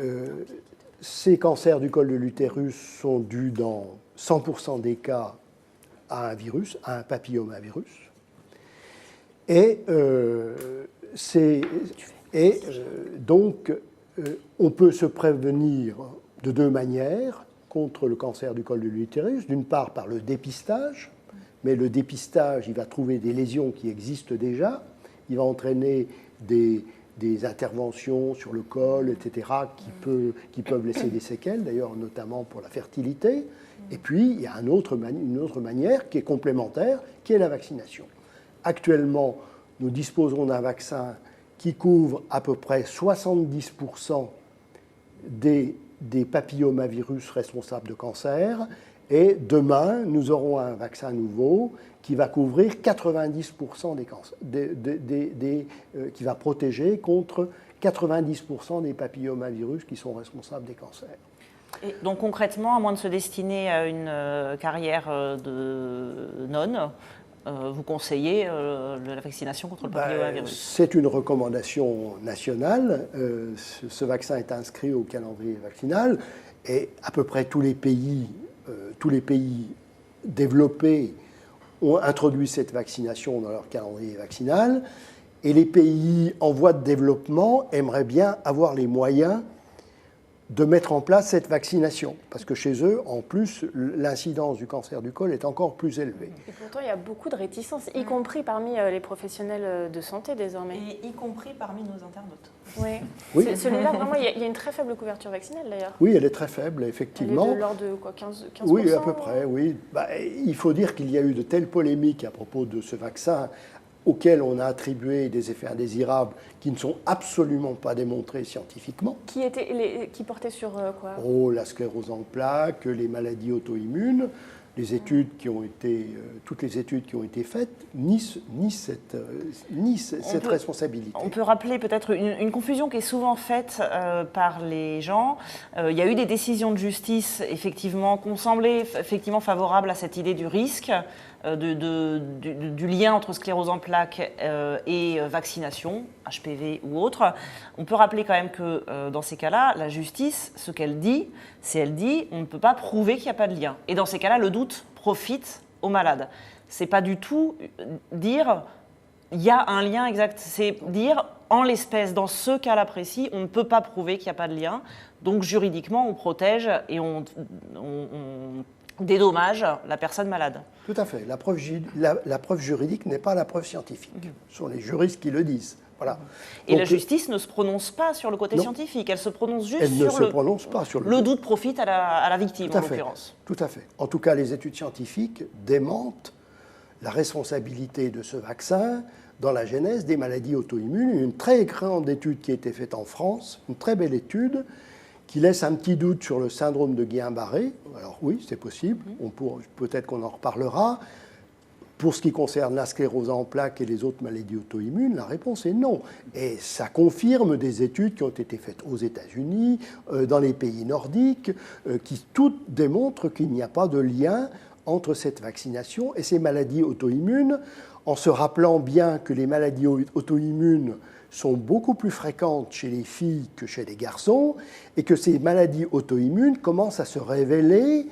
Speaker 2: cancers du col de l'utérus sont dus dans 100% des cas à un virus, à un papillomavirus. Donc, on peut se prévenir de deux manières contre le cancer du col de l'utérus. D'une part, par le dépistage, mais le dépistage, il va trouver des lésions qui existent déjà, il va entraîner des interventions sur le col, etc., qui peuvent laisser des séquelles, d'ailleurs notamment pour la fertilité. Et puis, il y a une autre manière qui est complémentaire, qui est la vaccination. Actuellement, nous disposons d'un vaccin qui couvre à peu près 70% des papillomavirus responsables de cancer. Et demain, nous aurons un vaccin nouveau qui va couvrir 90% des cancers, qui va protéger contre 90% des papillomavirus qui sont responsables des cancers.
Speaker 1: Et donc concrètement, à moins de se destiner à une carrière de nonne, vous conseillez la vaccination contre le papillomavirus?
Speaker 2: C'est une recommandation nationale. Ce vaccin est inscrit au calendrier vaccinal et à peu près tous les pays développés ont introduit cette vaccination dans leur calendrier vaccinal. Et les pays en voie de développement aimeraient bien avoir les moyens de mettre en place cette vaccination. Parce que chez eux, en plus, l'incidence du cancer du col est encore plus élevée.
Speaker 3: Et pourtant, il y a beaucoup de réticences, y compris parmi les professionnels de santé désormais.
Speaker 6: Et y compris parmi nos internautes.
Speaker 3: Oui. Celui-là, vraiment, il y a une très faible couverture vaccinale d'ailleurs.
Speaker 2: Oui, elle est très faible, effectivement.
Speaker 3: Elle est de l'ordre de quoi, 15%?
Speaker 2: Oui, à peu près, oui. Il faut dire qu'il y a eu de telles polémiques à propos de ce vaccin auxquels on a attribué des effets indésirables qui ne sont absolument pas démontrés scientifiquement.
Speaker 3: Qui portaient sur quoi?
Speaker 2: La sclérose en plaques, les maladies auto-immunes, les études toutes les études qui ont été faites nient cette responsabilité.
Speaker 1: On peut rappeler peut-être une confusion qui est souvent faite par les gens. Il y a eu des décisions de justice, effectivement, qui ont semblé effectivement favorables à cette idée du risque, du lien entre sclérose en plaques et vaccination, HPV ou autre. On peut rappeler quand même que dans ces cas-là, la justice, ce qu'elle dit, elle dit on ne peut pas prouver qu'il n'y a pas de lien. Et dans ces cas-là, le doute profite aux malades. C'est pas du tout dire il y a un lien exact. C'est dire en l'espèce, dans ce cas-là précis, on ne peut pas prouver qu'il n'y a pas de lien. Donc juridiquement, on protège et on dédommage la personne malade.
Speaker 2: Tout à fait. La preuve juridique n'est pas la preuve scientifique. Ce sont les juristes qui le disent. Voilà.
Speaker 1: Et donc, la justice ne se prononce pas sur le côté scientifique, elle se prononce juste sur
Speaker 2: le
Speaker 1: doute profite à la victime, en l'occurrence.
Speaker 2: Tout à fait. En tout cas, les études scientifiques démentent la responsabilité de ce vaccin dans la genèse des maladies auto-immunes. Une très grande étude qui a été faite en France, une très belle étude, qui laisse un petit doute sur le syndrome de Guillain-Barré. Alors oui, c'est possible, peut-être qu'on en reparlera. Pour ce qui concerne la sclérose en plaques et les autres maladies auto-immunes, la réponse est non. Et ça confirme des études qui ont été faites aux États-Unis, dans les pays nordiques, qui toutes démontrent qu'il n'y a pas de lien entre cette vaccination et ces maladies auto-immunes, en se rappelant bien que les maladies auto-immunes sont beaucoup plus fréquentes chez les filles que chez les garçons, et que ces maladies auto-immunes commencent à se révéler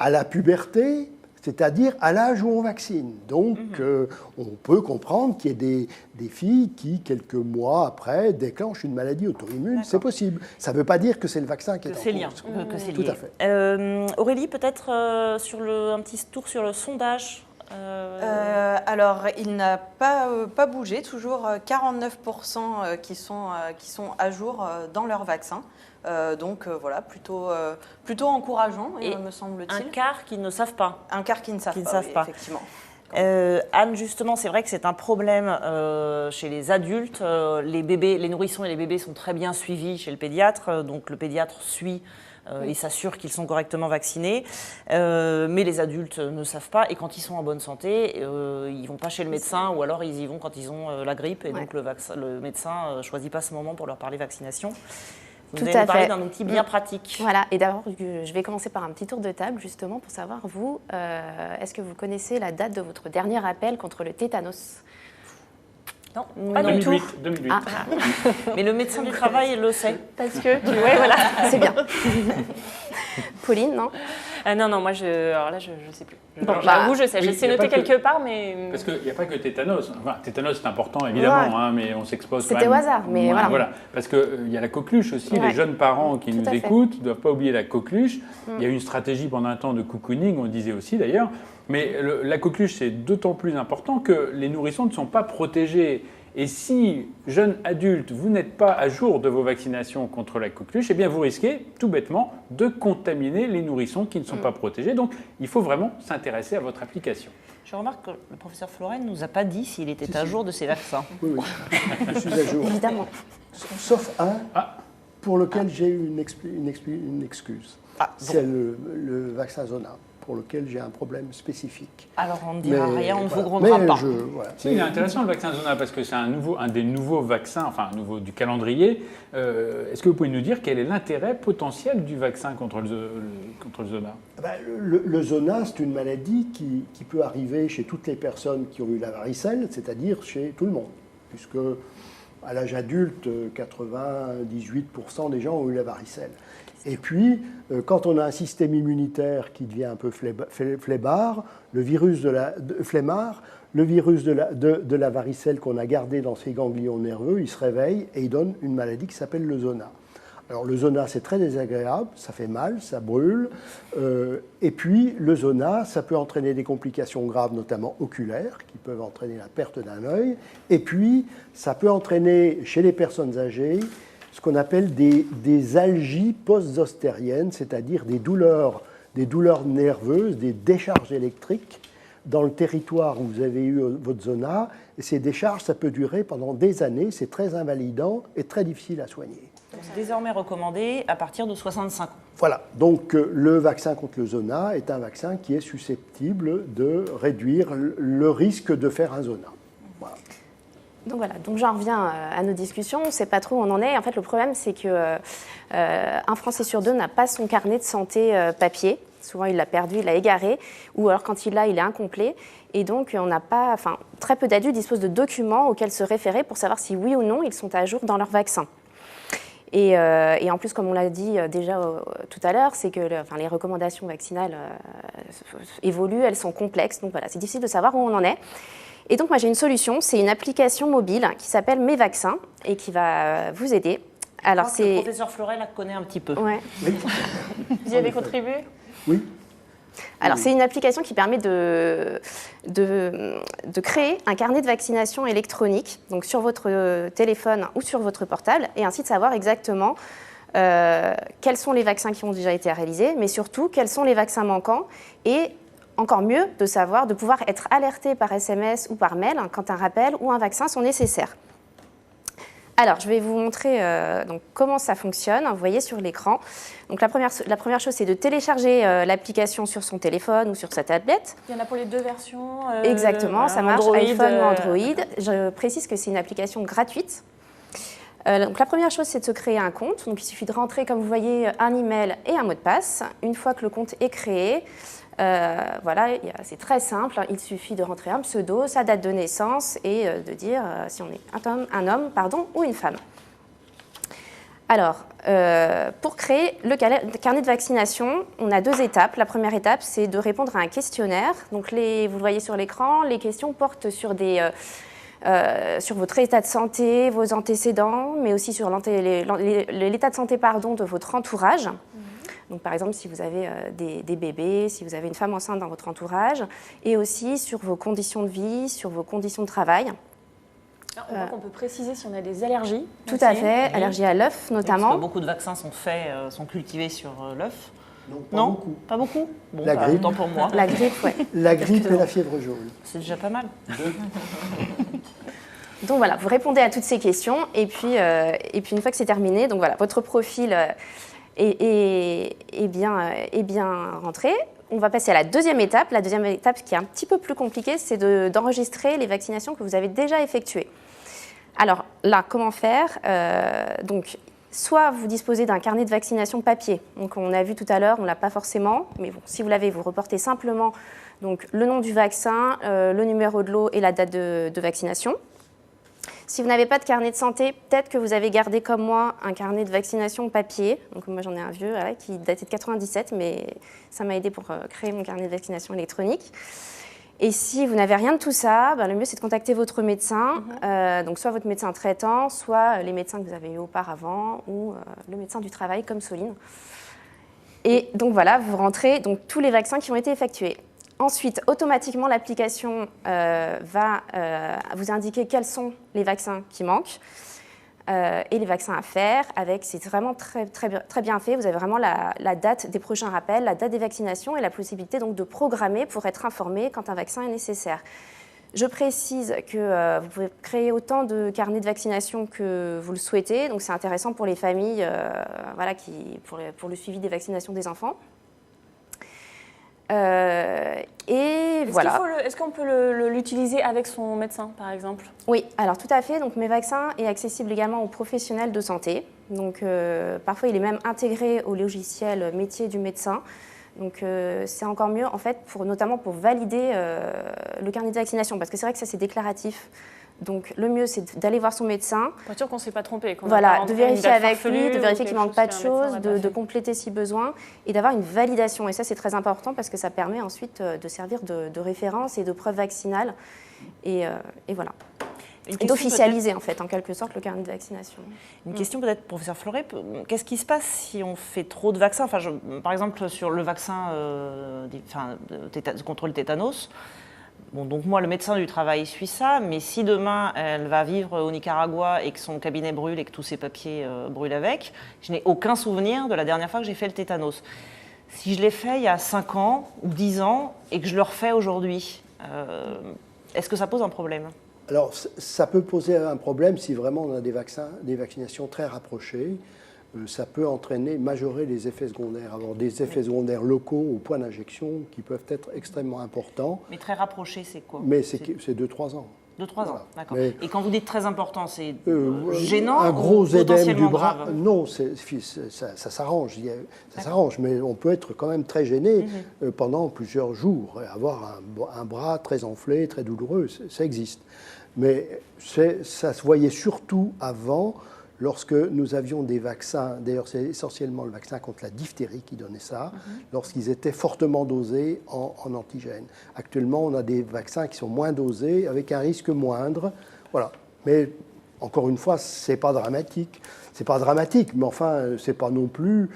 Speaker 2: à la puberté, c'est-à-dire à l'âge où on vaccine. Donc, on peut comprendre qu'il y ait des filles qui, quelques mois après, déclenchent une maladie auto-immune. C'est possible. Ça ne veut pas dire que c'est le vaccin qui est en cause.
Speaker 1: Que c'est lié.
Speaker 2: Tout à fait.
Speaker 1: Aurélie, peut-être un petit tour sur le sondage.
Speaker 6: Alors, il n'a pas bougé, toujours 49% qui sont à jour dans leur vaccin. Donc voilà, plutôt encourageant, me semble-t-il.
Speaker 1: Un quart qui ne savent pas.
Speaker 6: Un quart qui ne savent pas, effectivement.
Speaker 1: Anne, justement, c'est vrai que c'est un problème chez les adultes. Les nourrissons et les bébés sont très bien suivis chez le pédiatre, donc le pédiatre suit et s'assure qu'ils sont correctement vaccinés. Mais les adultes ne savent pas, et quand ils sont en bonne santé, ils ne vont pas chez le médecin, ou alors ils y vont quand ils ont la grippe, et donc le médecin ne choisit pas ce moment pour leur parler vaccination. Vous allez nous parler d'un outil bien pratique.
Speaker 5: Voilà, et d'abord, je vais commencer par un petit tour de table, justement, pour savoir, vous, est-ce que vous connaissez la date de votre dernier appel contre le tétanos?
Speaker 1: Non,
Speaker 3: pas du tout.
Speaker 4: 2008.
Speaker 5: Ah.
Speaker 1: Mais le médecin du travail le sait.
Speaker 5: Parce que, ouais, voilà, c'est bien. Pauline, non?
Speaker 3: Non, moi, alors là, je ne sais plus.
Speaker 5: J'avoue,
Speaker 3: je sais.
Speaker 4: Oui,
Speaker 3: Je sais noter quelque part, mais...
Speaker 4: Parce qu'il n'y a pas que tétanos. Enfin, tétanos, c'est important, évidemment, mais on s'expose quand même.
Speaker 5: C'était au hasard, mais voilà.
Speaker 4: Parce qu'il y a la coqueluche aussi. Les jeunes parents qui nous écoutent ne doivent pas oublier la coqueluche. Il y a eu une stratégie pendant un temps de cocooning, on le disait aussi d'ailleurs. Mais la coqueluche, c'est d'autant plus important que les nourrissons ne sont pas protégés. Et si, jeunes adultes, vous n'êtes pas à jour de vos vaccinations contre la coqueluche, eh bien vous risquez, tout bêtement, de contaminer les nourrissons qui ne sont pas protégés. Donc, il faut vraiment s'intéresser à votre application.
Speaker 1: Je remarque que le professeur Floren ne nous a pas dit s'il était à jour de ses vaccins.
Speaker 2: Oui, je suis à jour.
Speaker 5: Évidemment.
Speaker 2: Sauf un pour lequel j'ai eu une excuse. C'est le vaccin Zona, pour lequel j'ai un problème spécifique.
Speaker 1: Alors on ne dira rien, on ne vous grondera pas.
Speaker 4: Il est intéressant le vaccin Zona parce que c'est un des nouveaux vaccins, enfin un nouveau du calendrier. Est-ce que vous pouvez nous dire quel est l'intérêt potentiel du vaccin contre le Zona?
Speaker 2: Le Zona, c'est une maladie qui peut arriver chez toutes les personnes qui ont eu la varicelle, c'est-à-dire chez tout le monde, puisque à l'âge adulte, 98% des gens ont eu la varicelle. Et puis, quand on a un système immunitaire qui devient un peu flemmard, le virus de la varicelle qu'on a gardé dans ses ganglions nerveux, il se réveille et il donne une maladie qui s'appelle le Zona. Alors le Zona, c'est très désagréable, ça fait mal, ça brûle. Et puis, le Zona, ça peut entraîner des complications graves, notamment oculaires, qui peuvent entraîner la perte d'un œil. Et puis, ça peut entraîner, chez les personnes âgées, ce qu'on appelle des algies post-zostériennes, c'est-à-dire des douleurs nerveuses, des décharges électriques dans le territoire où vous avez eu votre Zona. Et ces décharges, ça peut durer pendant des années, c'est très invalidant et très difficile à soigner.
Speaker 1: C'est désormais recommandé à partir de 65 ans.
Speaker 2: Voilà, donc le vaccin contre le Zona est un vaccin qui est susceptible de réduire le risque de faire un Zona. Voilà.
Speaker 5: Donc voilà, donc j'en reviens à nos discussions, on ne sait pas trop où on en est. En fait, le problème, c'est que un Français sur deux n'a pas son carnet de santé papier. Souvent, il l'a perdu, il l'a égaré, ou alors quand il l'a, il est incomplet. Et donc, très peu d'adultes disposent de documents auxquels se référer pour savoir si oui ou non ils sont à jour dans leur vaccin. Et en plus, comme on l'a dit déjà tout à l'heure, c'est que les recommandations vaccinales évoluent, elles sont complexes. Donc voilà, c'est difficile de savoir où on en est. Et donc, moi, j'ai une solution. C'est une application mobile qui s'appelle Mes Vaccins et qui va vous aider.
Speaker 1: Alors, le professeur Florel la connaît un petit peu.
Speaker 5: Ouais.
Speaker 2: Oui.
Speaker 3: Vous y avez contribué?
Speaker 2: Oui.
Speaker 5: Alors, c'est une application qui permet de créer un carnet de vaccination électronique, donc sur votre téléphone ou sur votre portable, et ainsi de savoir exactement quels sont les vaccins qui ont déjà été réalisés, mais surtout quels sont les vaccins manquants, et encore mieux, de pouvoir être alerté par SMS ou par mail quand un rappel ou un vaccin sont nécessaires. Alors, je vais vous montrer donc, comment ça fonctionne. Vous voyez sur l'écran. Donc, la première chose, c'est de télécharger l'application sur son téléphone ou sur sa tablette.
Speaker 3: Il y en a pour les deux versions.
Speaker 5: Exactement, ça marche,
Speaker 3: Android,
Speaker 5: iPhone ou Android. Je précise que c'est une application gratuite. Donc, la première chose, c'est de se créer un compte. Donc, il suffit de rentrer, comme vous voyez, un email et un mot de passe. Une fois que le compte est créé, voilà, c'est très simple. Il suffit de rentrer un pseudo, sa date de naissance et de dire si on est un homme ou une femme. Alors, pour créer le carnet de vaccination, on a 2 étapes. La première étape, c'est de répondre à un questionnaire. Donc, vous le voyez sur l'écran, les questions portent sur sur votre état de santé, vos antécédents, mais aussi sur l'état de santé de votre entourage. Donc, par exemple, si vous avez des bébés, si vous avez une femme enceinte dans votre entourage, et aussi sur vos conditions de vie, sur vos conditions de travail.
Speaker 3: On voit qu'on peut préciser si on a des allergies.
Speaker 5: Tout à fait, allergie à l'œuf notamment.
Speaker 1: Parce que beaucoup de vaccins sont cultivés sur l'œuf.
Speaker 2: Non,
Speaker 1: pas beaucoup. Bon,
Speaker 2: la grippe.
Speaker 1: Autant pour moi.
Speaker 5: La grippe, oui.
Speaker 2: La grippe et la fièvre jaune.
Speaker 1: C'est déjà pas mal.
Speaker 5: Donc voilà, vous répondez à toutes ces questions et puis une fois que c'est terminé, donc voilà, votre profil est bien rentré. On va passer à la deuxième étape. La deuxième étape qui est un petit peu plus compliquée, c'est d'enregistrer les vaccinations que vous avez déjà effectuées. Alors là, comment faire donc, soit vous disposez d'un carnet de vaccination papier. Donc on a vu tout à l'heure, on ne l'a pas forcément, mais bon, si vous l'avez, vous reportez simplement donc, le nom du vaccin, le numéro de lot et la date de vaccination. Si vous n'avez pas de carnet de santé, peut-être que vous avez gardé comme moi un carnet de vaccination papier. Donc moi j'en ai un vieux qui datait de 97, mais ça m'a aidé pour créer mon carnet de vaccination électronique. Et si vous n'avez rien de tout ça, le mieux c'est de contacter votre médecin, donc soit votre médecin traitant, soit les médecins que vous avez eu auparavant, ou le médecin du travail comme Soline. Et donc voilà, vous rentrez donc, tous les vaccins qui ont été effectués. Ensuite, automatiquement, l'application va vous indiquer quels sont les vaccins qui manquent et les vaccins à faire. C'est vraiment très bien fait. Vous avez vraiment la date des prochains rappels, la date des vaccinations et la possibilité donc, de programmer pour être informé quand un vaccin est nécessaire. Je précise que vous pouvez créer autant de carnets de vaccination que vous le souhaitez. Donc, c'est intéressant pour les familles pour le suivi des vaccinations des enfants.
Speaker 3: Est-ce qu'on peut l'utiliser avec son médecin, par exemple?
Speaker 5: Oui, alors tout à fait. Donc, Mes Vaccins est accessible également aux professionnels de santé. Donc, parfois, il est même intégré au logiciel métier du médecin. Donc, c'est encore mieux, en fait, notamment pour valider le carnet de vaccination. Parce que c'est vrai que ça, c'est déclaratif. Donc, le mieux, c'est d'aller voir son médecin.
Speaker 3: Pour être sûr qu'on ne s'est pas trompé.
Speaker 5: Voilà, de vérifier avec lui, de vérifier qu'il ne manque pas de choses, de compléter si besoin, et d'avoir une validation. Et ça, c'est très important parce que ça permet ensuite de servir de référence et de preuve vaccinale. Et voilà. Et d'officialiser, en fait, en quelque sorte, le carnet de vaccination.
Speaker 1: Une question peut-être, professeur Fleuret, qu'est-ce qui se passe si on fait trop de vaccins? Par exemple, sur le vaccin contre le tétanos, bon, donc moi, le médecin du travail suit ça, mais si demain, elle va vivre au Nicaragua et que son cabinet brûle et que tous ses papiers brûlent avec, je n'ai aucun souvenir de la dernière fois que j'ai fait le tétanos. Si je l'ai fait il y a 5 ans ou 10 ans et que je le refais aujourd'hui, est-ce que ça pose un problème?
Speaker 2: Alors, ça peut poser un problème si vraiment on a des vaccinations très rapprochées. Ça peut majorer les effets secondaires, avoir des effets secondaires locaux au point d'injection qui peuvent être extrêmement importants.
Speaker 1: Mais très rapproché, c'est quoi?
Speaker 2: Mais c'est 2-3 ans.
Speaker 1: 2-3
Speaker 2: voilà.
Speaker 1: ans, d'accord.
Speaker 2: Mais,
Speaker 1: et quand vous dites très important, c'est gênant
Speaker 2: un gros
Speaker 1: ou
Speaker 2: édème du bras?
Speaker 1: grave?
Speaker 2: Non, ça s'arrange. Ça s'arrange, mais on peut être quand même très gêné pendant plusieurs jours et avoir un bras très enflé, très douloureux. Ça existe. Mais ça se voyait surtout avant, lorsque nous avions des vaccins, d'ailleurs c'est essentiellement le vaccin contre la diphtérie qui donnait ça, lorsqu'ils étaient fortement dosés en antigènes. Actuellement, on a des vaccins qui sont moins dosés, avec un risque moindre. Voilà. Mais encore une fois, ce n'est pas dramatique. C'est pas dramatique, mais enfin, c'est pas non plus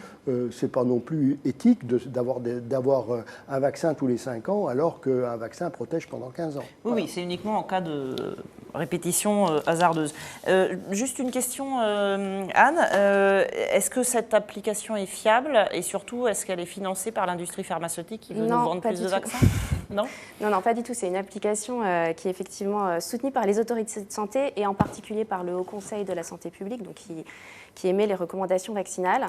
Speaker 2: éthique d'avoir un vaccin tous les 5 ans alors qu'un vaccin protège pendant 15 ans.
Speaker 1: Oui,
Speaker 2: voilà.
Speaker 1: Oui, c'est uniquement en cas de répétition hasardeuse. Juste une question, Anne. Est-ce que cette application est fiable et surtout, est-ce qu'elle est financée par l'industrie pharmaceutique qui veut nous vendre plus de vaccins? Non,
Speaker 5: pas du tout. C'est une application qui est effectivement soutenue par les autorités de santé et en particulier par le Haut Conseil de la santé publique, donc qui émet les recommandations vaccinales.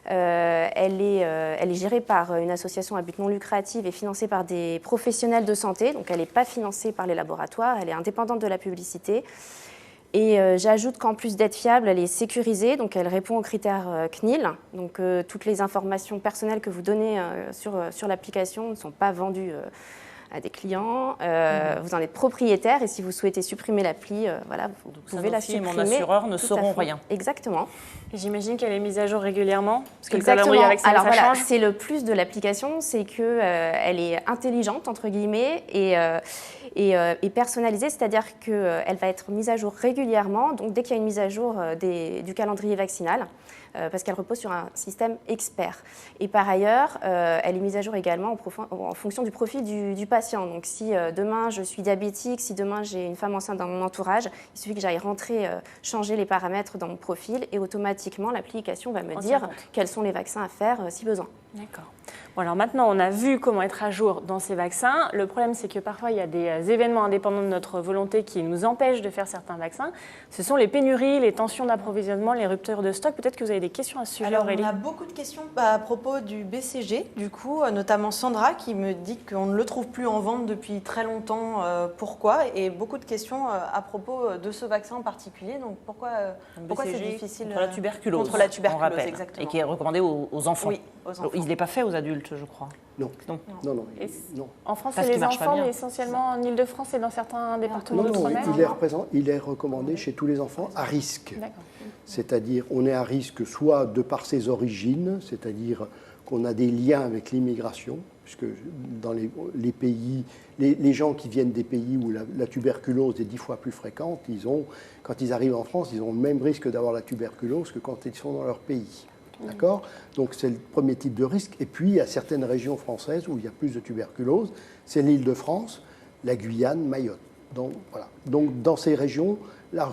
Speaker 5: Elle est gérée par une association à but non lucratif et financée par des professionnels de santé. Donc elle n'est pas financée par les laboratoires, elle est indépendante de la publicité. Et j'ajoute qu'en plus d'être fiable, elle est sécurisée, donc elle répond aux critères CNIL. Donc toutes les informations personnelles que vous donnez sur l'application ne sont pas vendues à des clients. Vous en êtes propriétaire et si vous souhaitez supprimer l'appli, voilà, vous pouvez la
Speaker 1: Sanofi et
Speaker 5: supprimer.
Speaker 1: mon assureur ne
Speaker 5: Tout à
Speaker 1: sauront
Speaker 5: fait.
Speaker 1: rien.
Speaker 5: Exactement.
Speaker 3: Et j'imagine qu'elle est mise à jour régulièrement parce que
Speaker 5: Exactement.
Speaker 3: le calendrier vaccinal,
Speaker 5: Alors
Speaker 3: ça
Speaker 5: voilà,
Speaker 3: change.
Speaker 5: c'est le plus de l'application, c'est que elle est intelligente entre guillemets et personnalisée, c'est-à-dire qu'elle va être mise à jour régulièrement. Donc dès qu'il y a une mise à jour du calendrier vaccinal, parce qu'elle repose sur un système expert. Et par ailleurs, elle est mise à jour également en fonction du profil du patient. Donc si demain je suis diabétique, si demain j'ai une femme enceinte dans mon entourage, il suffit que j'aille rentrer, changer les paramètres dans mon profil et automatiquement l'application va me dire quels sont les vaccins à faire si besoin.
Speaker 3: D'accord. Bon, alors maintenant, on a vu comment être à jour dans ces vaccins. Le problème, c'est que parfois, il y a des événements indépendants de notre volonté qui nous empêchent de faire certains vaccins. Ce sont les pénuries, les tensions d'approvisionnement, les ruptures de stock. Peut-être que vous avez des questions à ce sujet,
Speaker 6: Alors,
Speaker 3: Aurélie.
Speaker 6: on a beaucoup de questions à propos du BCG, du coup, notamment Sandra qui me dit qu'on ne le trouve plus en vente depuis très longtemps. Pourquoi? Et beaucoup de questions à propos de ce vaccin en particulier. Donc, pourquoi c'est
Speaker 1: BCG
Speaker 6: difficile
Speaker 1: contre la tuberculose,
Speaker 6: Contre la
Speaker 1: on
Speaker 6: tuberculose,
Speaker 1: rappelle,
Speaker 6: exactement.
Speaker 1: et qui est recommandé aux enfants.
Speaker 6: Oui, aux enfants.
Speaker 1: Il n'est pas fait aux adultes, je crois.
Speaker 2: Non.
Speaker 1: Non.
Speaker 2: Non.
Speaker 3: Et
Speaker 2: Non.
Speaker 3: En France,
Speaker 1: Parce
Speaker 3: c'est les
Speaker 1: qu'il marche pas
Speaker 3: enfants,
Speaker 1: bien.
Speaker 3: mais essentiellement en Ile-de-France et dans certains départements
Speaker 2: Non,
Speaker 3: d'outre-mer.
Speaker 2: il est recommandé chez tous les enfants à risque.
Speaker 3: D'accord.
Speaker 2: C'est-à-dire, on est à risque soit de par ses origines, c'est-à-dire qu'on a des liens avec l'immigration, puisque dans les pays, les gens qui viennent des pays où la tuberculose est 10 fois plus fréquente, quand ils arrivent en France, ils ont le même risque d'avoir la tuberculose que quand ils sont dans leur pays. D'accord? Donc c'est le premier type de risque. Et puis il y a certaines régions françaises où il y a plus de tuberculose. C'est l'Île-de-France, la Guyane, Mayotte. Donc voilà. Donc dans ces régions, la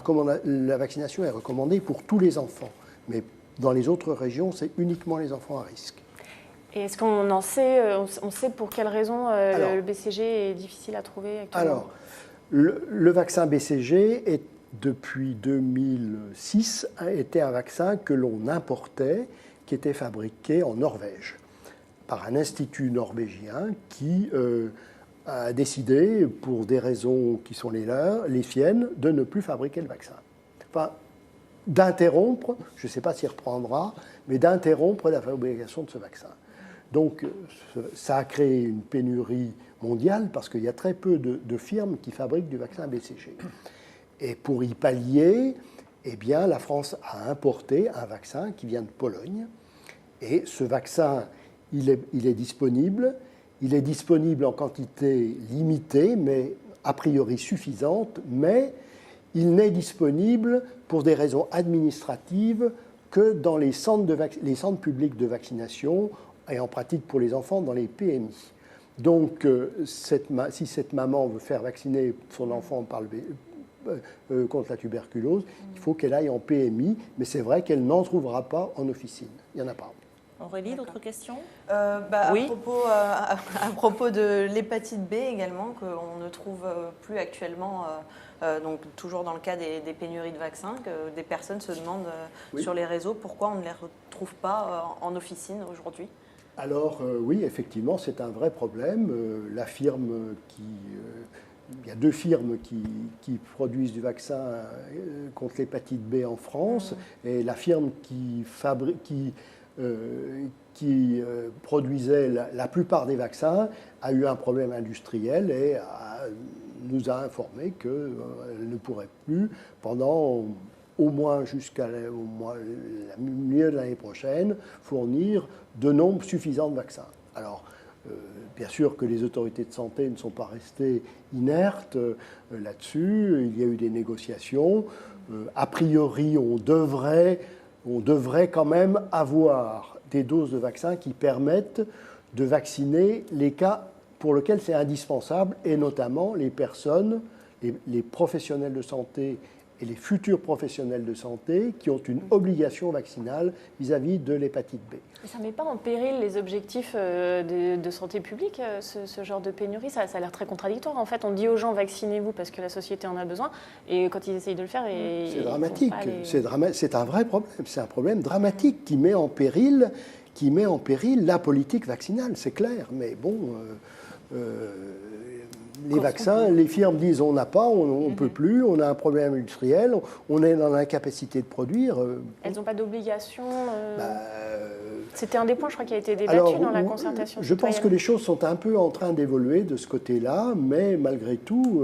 Speaker 2: vaccination est recommandée pour tous les enfants. Mais dans les autres régions, c'est uniquement les enfants à risque.
Speaker 3: Et est-ce qu'on en sait, on sait pour quelles raisons le BCG est difficile à trouver actuellement?
Speaker 2: Alors, le vaccin BCG est depuis 2006, était un vaccin que l'on importait, qui était fabriqué en Norvège, par un institut norvégien qui a décidé, pour des raisons qui sont les siennes, de ne plus fabriquer le vaccin. Enfin, d'interrompre, je ne sais pas s'il reprendra, mais d'interrompre la fabrication de ce vaccin. Donc, ça a créé une pénurie mondiale, parce qu'il y a très peu de firmes qui fabriquent du vaccin BCG. Et pour y pallier, eh bien, la France a importé un vaccin qui vient de Pologne. Et ce vaccin, il est disponible. Il est disponible en quantité limitée, mais a priori suffisante. Mais il n'est disponible pour des raisons administratives que dans les centres publics de vaccination et en pratique pour les enfants dans les PMI. Donc, si cette maman veut faire vacciner son enfant contre la tuberculose, il faut qu'elle aille en PMI, mais c'est vrai qu'elle n'en trouvera pas en officine. Il n'y en a pas.
Speaker 1: Aurélie, d'autres questions?
Speaker 6: Oui. À propos de l'hépatite B également, qu'on ne trouve plus actuellement, donc toujours dans le cas des pénuries de vaccins, que des personnes se demandent sur les réseaux pourquoi on ne les retrouve pas en officine aujourd'hui.
Speaker 2: Alors oui, effectivement, c'est un vrai problème. Il y a 2 firmes qui produisent du vaccin contre l'hépatite B en France, et la firme qui produisait la plupart des vaccins a eu un problème industriel et nous a informé qu'elle ne pourrait plus pendant au moins jusqu'à le milieu de l'année prochaine fournir de nombre suffisant de vaccins. Alors, bien sûr que les autorités de santé ne sont pas restées inertes là-dessus. Il y a eu des négociations. A priori, on devrait quand même avoir des doses de vaccins qui permettent de vacciner les cas pour lesquels c'est indispensable, et notamment les personnes, les professionnels de santé et les futurs professionnels de santé qui ont une obligation vaccinale vis-à-vis de l'hépatite B.
Speaker 3: Et ça ne met pas en péril les objectifs de santé publique, ce genre de pénurie? Ça a l'air très contradictoire. En fait, on dit aux gens vaccinez-vous parce que la société en a besoin, et quand ils essayent de le faire,
Speaker 2: c'est dramatique. C'est un vrai problème. C'est un problème dramatique qui met en péril la politique vaccinale, c'est clair. Mais bon, les vaccins, les firmes disent on n'a pas, on ne peut plus, on a un problème industriel, on est dans l'incapacité de produire.
Speaker 3: Elles n'ont pas d'obligation C'était un des points, je crois, qui a été débattu dans la concertation
Speaker 2: Je pense
Speaker 3: citoyenne.
Speaker 2: que les choses sont un peu en train d'évoluer de ce côté-là, mais malgré tout,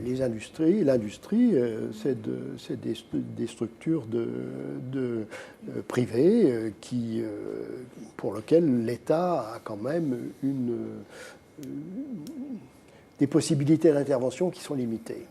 Speaker 2: l'industrie, c'est des structures privées pour lesquelles l'État a quand même des possibilités d'intervention qui sont limitées.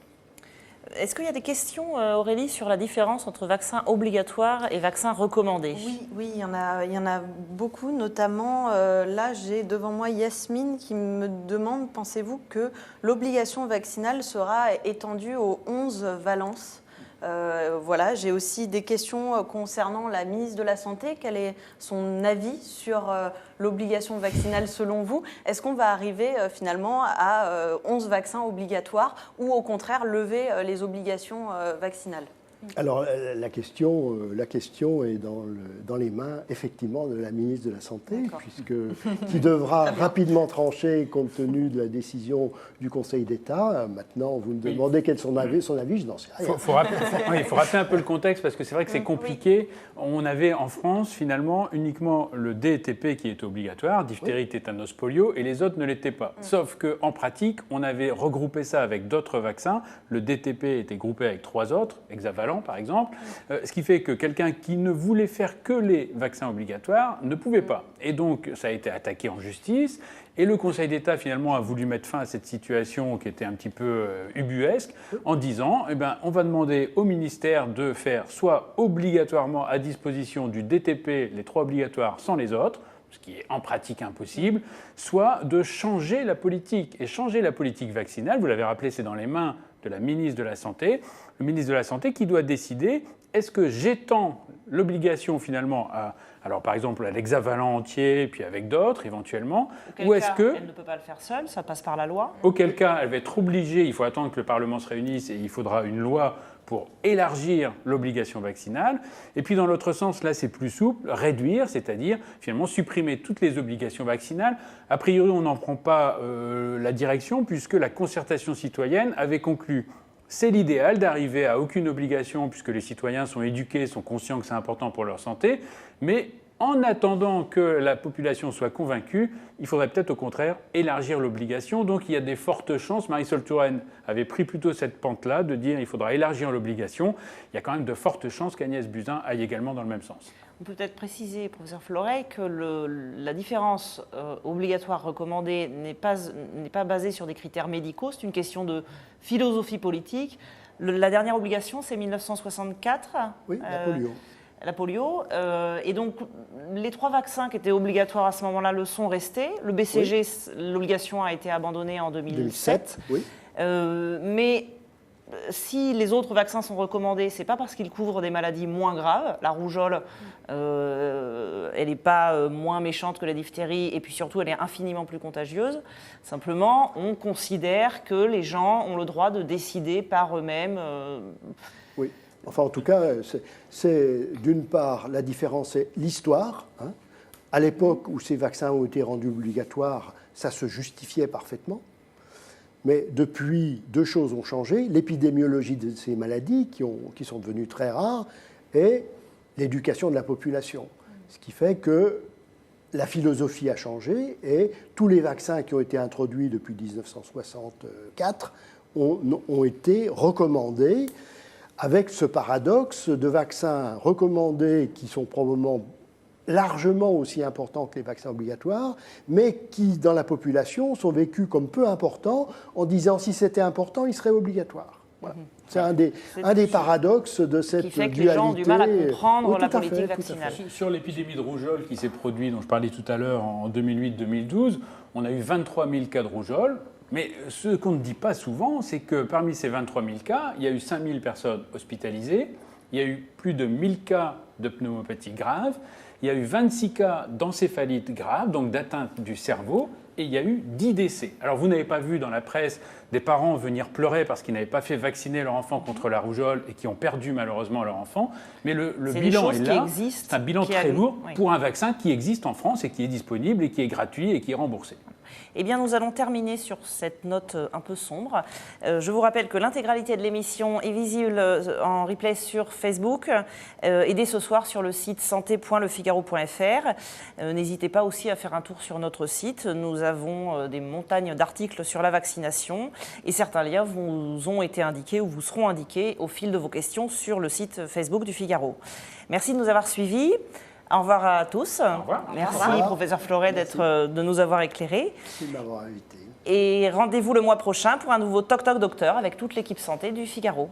Speaker 1: Est-ce qu'il y a des questions, Aurélie, sur la différence entre vaccin obligatoire et vaccin recommandé?
Speaker 6: Oui, il y en a beaucoup, notamment, là j'ai devant moi Yasmine qui me demande, pensez-vous que l'obligation vaccinale sera étendue aux 11 valences? Voilà, j'ai aussi des questions concernant la ministre de la Santé. Quel est son avis sur l'obligation vaccinale selon vous? Est-ce qu'on va arriver finalement à 11 vaccins obligatoires ou au contraire lever les obligations vaccinales?
Speaker 2: Alors la question est dans les mains effectivement de la ministre de la Santé, qui devra rapidement trancher compte tenu de la décision du Conseil d'État. Maintenant, vous me demandez quel est son avis, je n'en sais rien.
Speaker 4: Il faut rappeler un peu le contexte parce que c'est vrai que c'est compliqué. On avait en France finalement uniquement le DTP qui était obligatoire, diphtérie, tétanos, polio, et les autres ne l'étaient pas. Sauf qu'en pratique, on avait regroupé ça avec d'autres vaccins. Le DTP était groupé avec 3 autres, hexavalent par exemple, ce qui fait que quelqu'un qui ne voulait faire que les vaccins obligatoires ne pouvait pas. Et donc ça a été attaqué en justice et le Conseil d'État finalement a voulu mettre fin à cette situation qui était un petit peu ubuesque en disant on va demander au ministère de faire soit obligatoirement à disposition du DTP les 3 obligatoires sans les autres, ce qui est en pratique impossible, soit de changer la politique. Et changer la politique vaccinale, vous l'avez rappelé, c'est dans les mains de la ministre de la Santé. Le ministre de la Santé qui doit décider, est-ce que j'étends l'obligation finalement alors par exemple à l'hexavalent entier, puis avec d'autres éventuellement,
Speaker 1: ou est-ce qu'elle ne peut pas le faire seule, ça passe par la loi?
Speaker 4: Auquel cas, elle va être obligée, il faut attendre que le Parlement se réunisse et il faudra une loi pour élargir l'obligation vaccinale. Et puis dans l'autre sens, là c'est plus souple, réduire, c'est-à-dire finalement supprimer toutes les obligations vaccinales. A priori, on n'en prend pas la direction puisque la concertation citoyenne avait conclu. C'est l'idéal d'arriver à aucune obligation puisque les citoyens sont éduqués, sont conscients que c'est important pour leur santé, mais en attendant que la population soit convaincue, il faudrait peut-être au contraire élargir l'obligation. Donc il y a des fortes chances, Marisol Touraine avait pris plutôt cette pente-là, de dire il faudra élargir l'obligation. Il y a quand même de fortes chances qu'Agnès Buzyn aille également dans le même sens.
Speaker 1: On peut peut-être préciser, professeur Floret, que la différence obligatoire recommandée n'est pas basée sur des critères médicaux, c'est une question de philosophie politique. La dernière obligation, c'est 1964.
Speaker 2: Oui, la polio.
Speaker 1: La polio. Et donc, les 3 vaccins qui étaient obligatoires à ce moment-là le sont restés. Le BCG, l'obligation a été abandonnée en 2007.
Speaker 2: Oui.
Speaker 1: Mais si les autres vaccins sont recommandés, ce n'est pas parce qu'ils couvrent des maladies moins graves. La rougeole, elle n'est pas moins méchante que la diphtérie, et puis surtout, elle est infiniment plus contagieuse. Simplement, on considère que les gens ont le droit de décider par eux-mêmes.
Speaker 2: Oui. Enfin, en tout cas, c'est d'une part, la différence, c'est l'histoire. À l'époque où ces vaccins ont été rendus obligatoires, ça se justifiait parfaitement. Mais depuis, 2 choses ont changé. L'épidémiologie de ces maladies, qui sont devenues très rares, et l'éducation de la population. Ce qui fait que la philosophie a changé et tous les vaccins qui ont été introduits depuis 1964 ont été recommandés, avec ce paradoxe de vaccins recommandés qui sont probablement largement aussi importants que les vaccins obligatoires, mais qui, dans la population, sont vécus comme peu importants, en disant si c'était important, il serait obligatoire. Voilà. C'est un des paradoxes de cette dualité.
Speaker 1: Qui fait que les gens ont du mal à comprendre la politique vaccinale.
Speaker 4: Sur l'épidémie de rougeole qui s'est produite, dont je parlais tout à l'heure, en 2008-2012, on a eu 23 000 cas de rougeole. Mais ce qu'on ne dit pas souvent, c'est que parmi ces 23 000 cas, il y a eu 5 000 personnes hospitalisées, il y a eu plus de 1 000 cas de pneumopathie grave, il y a eu 26 cas d'encéphalite grave, donc d'atteinte du cerveau, et il y a eu 10 décès. Alors vous n'avez pas vu dans la presse des parents venir pleurer parce qu'ils n'avaient pas fait vacciner leur enfant contre la rougeole et qui ont perdu malheureusement leur enfant, mais le bilan est là, c'est un bilan très lourd pour un vaccin qui existe en France et qui est disponible et qui est gratuit et qui est remboursé.
Speaker 1: Eh bien, nous allons terminer sur cette note un peu sombre. Je vous rappelle que l'intégralité de l'émission est visible en replay sur Facebook et dès ce soir sur le site santé.lefigaro.fr. N'hésitez pas aussi à faire un tour sur notre site. Nous avons des montagnes d'articles sur la vaccination et certains liens vous ont été indiqués ou vous seront indiqués au fil de vos questions sur le site Facebook du Figaro. Merci de nous avoir suivis. Au revoir à tous.
Speaker 4: Au revoir.
Speaker 1: Merci,
Speaker 2: Au revoir.
Speaker 1: professeur Floret, de nous avoir éclairés.
Speaker 2: Merci de m'avoir invité.
Speaker 1: Et rendez-vous le mois prochain pour un nouveau Toc Toc Docteur avec toute l'équipe santé du Figaro.